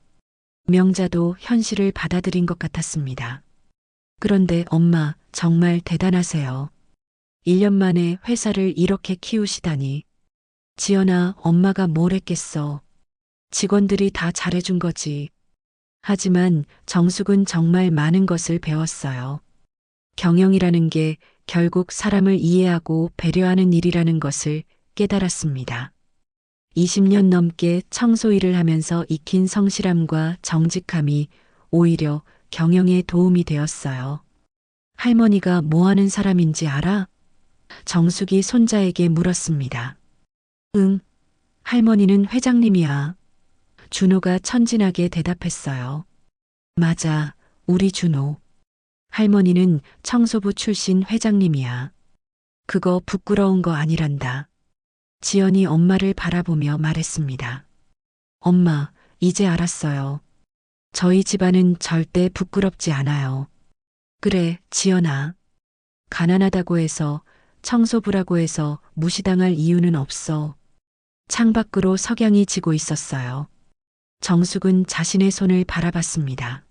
[SPEAKER 1] 명자도 현실을 받아들인 것 같았습니다. 그런데 엄마, 정말 대단하세요. 1년 만에 회사를 이렇게 키우시다니. 지연아, 엄마가 뭘 했겠어. 직원들이 다 잘해준 거지. 하지만 정숙은 정말 많은 것을 배웠어요. 경영이라는 게 결국 사람을 이해하고 배려하는 일이라는 것을 깨달았습니다. 20년 넘게 청소 일을 하면서 익힌 성실함과 정직함이 오히려 경영에 도움이 되었어요. 할머니가 뭐 하는 사람인지 알아? 정숙이 손자에게 물었습니다. 응, 할머니는 회장님이야. 준호가 천진하게 대답했어요. 맞아, 우리 준호. 할머니는 청소부 출신 회장님이야. 그거 부끄러운 거 아니란다. 지연이 엄마를 바라보며 말했습니다. 엄마, 이제 알았어요. 저희 집안은 절대 부끄럽지 않아요. 그래, 지연아. 가난하다고 해서, 청소부라고 해서 무시당할 이유는 없어. 창밖으로 석양이 지고 있었어요. 정숙은 자신의 손을 바라봤습니다.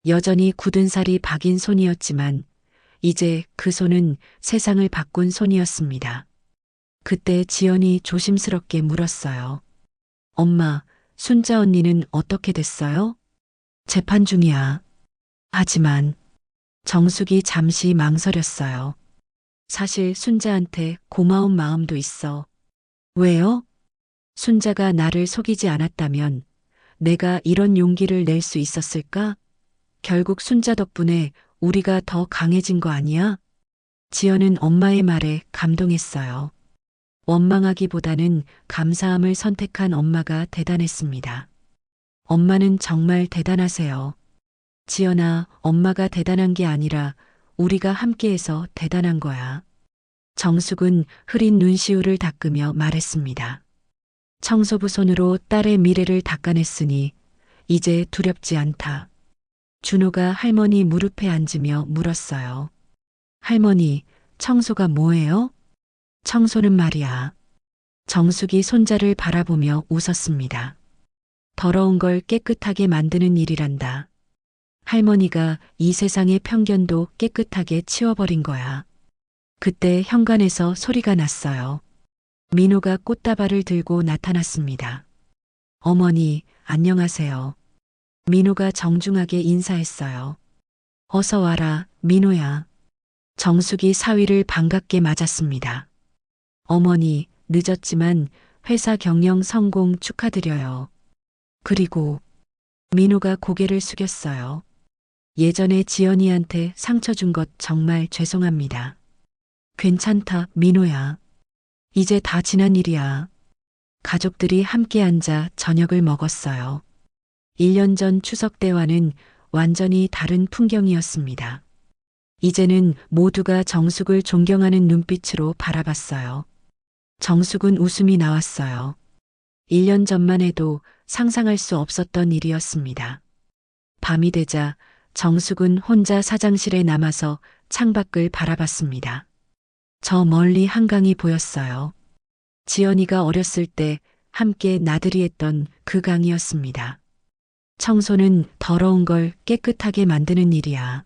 [SPEAKER 1] 여전히 굳은 살이 박인 손이었지만 이제 그 손은 세상을 바꾼 손이었습니다. 그때 지연이 조심스럽게 물었어요. 엄마, 순자 언니는 어떻게 됐어요? 재판 중이야. 하지만 정숙이 잠시 망설였어요. 사실 순자한테 고마운 마음도 있어. 왜요? 순자가 나를 속이지 않았다면 내가 이런 용기를 낼 수 있었을까? 결국 순자 덕분에 우리가 더 강해진 거 아니야? 지연은 엄마의 말에 감동했어요. 원망하기보다는 감사함을 선택한 엄마가 대단했습니다. 엄마는 정말 대단하세요. 지연아, 엄마가 대단한 게 아니라 우리가 함께해서 대단한 거야. 정숙은 흐린 눈시울을 닦으며 말했습니다. 청소부 손으로 딸의 미래를 닦아냈으니 이제 두렵지 않다. 준호가 할머니 무릎에 앉으며 물었어요. 할머니, 청소가 뭐예요? 청소는 말이야. 정숙이 손자를 바라보며 웃었습니다. 더러운 걸 깨끗하게 만드는 일이란다. 할머니가 이 세상의 편견도 깨끗하게 치워버린 거야. 그때 현관에서 소리가 났어요. 민호가 꽃다발을 들고 나타났습니다. 어머니, 안녕하세요. 민호가 정중하게 인사했어요. 어서 와라, 민호야. 정숙이 사위를 반갑게 맞았습니다. 어머니, 늦었지만 회사 경영 성공 축하드려요. 그리고 민호가 고개를 숙였어요. 예전에 지연이한테 상처 준 것 정말 죄송합니다. 괜찮다, 민호야. 이제 다 지난 일이야. 가족들이 함께 앉아 저녁을 먹었어요. 1년 전 추석 때와는 완전히 다른 풍경이었습니다. 이제는 모두가 정숙을 존경하는 눈빛으로 바라봤어요. 정숙은 웃음이 나왔어요. 1년 전만 해도 상상할 수 없었던 일이었습니다. 밤이 되자 정숙은 혼자 사장실에 남아서 창밖을 바라봤습니다. 저 멀리 한강이 보였어요. 지연이가 어렸을 때 함께 나들이 했던 그 강이었습니다. 청소는 더러운 걸 깨끗하게 만드는 일이야.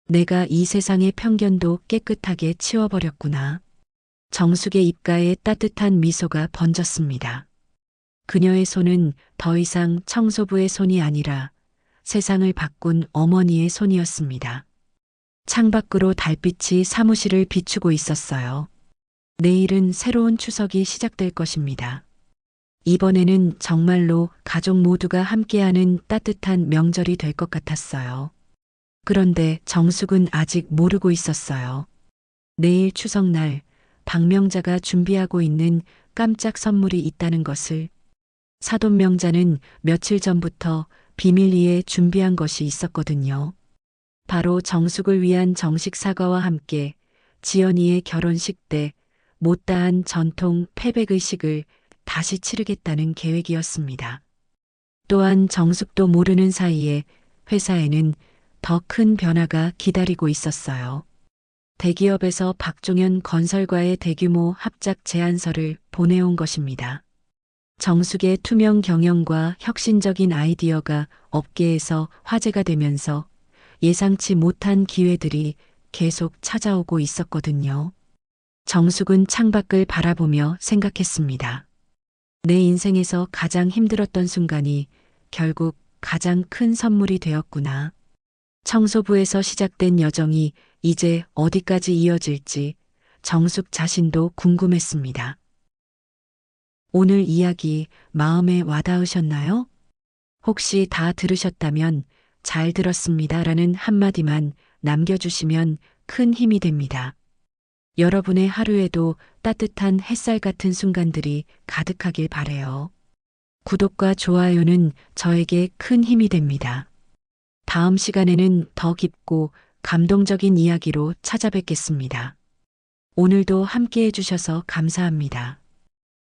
[SPEAKER 1] 내가 이 세상의 편견도 깨끗하게 치워버렸구나. 정숙의 입가에 따뜻한 미소가 번졌습니다. 그녀의 손은 더 이상 청소부의 손이 아니라 세상을 바꾼 어머니의 손이었습니다. 창밖으로 달빛이 사무실을 비추고 있었어요. 내일은 새로운 추석이 시작될 것입니다. 이번에는 정말로 가족 모두가 함께하는 따뜻한 명절이 될 것 같았어요. 그런데 정숙은 아직 모르고 있었어요. 내일 추석날 박명자가 준비하고 있는 깜짝 선물이 있다는 것을. 사돈명자는 며칠 전부터 비밀리에 준비한 것이 있었거든요. 바로 정숙을 위한 정식 사과와 함께 지연이의 결혼식 때 못다한 전통 패백의식을 다시 치르겠다는 계획이었습니다. 또한 정숙도 모르는 사이에 회사에는 더 큰 변화가 기다리고 있었어요. 대기업에서 박종현 건설과의 대규모 합작 제안서를 보내온 것입니다. 정숙의 투명 경영과 혁신적인 아이디어가 업계에서 화제가 되면서 예상치 못한 기회들이 계속 찾아오고 있었거든요. 정숙은 창밖을 바라보며 생각했습니다. 내 인생에서 가장 힘들었던 순간이 결국 가장 큰 선물이 되었구나. 청소부에서 시작된 여정이 이제 어디까지 이어질지 정숙 자신도 궁금했습니다. 오늘 이야기 마음에 와닿으셨나요? 혹시 다 들으셨다면 잘 들었습니다라는 한마디만 남겨주시면 큰 힘이 됩니다. 여러분의 하루에도 따뜻한 햇살 같은 순간들이 가득하길 바래요. 구독과 좋아요는 저에게 큰 힘이 됩니다. 다음 시간에는 더 깊고 감동적인 이야기로 찾아뵙겠습니다. 오늘도 함께 해주셔서 감사합니다.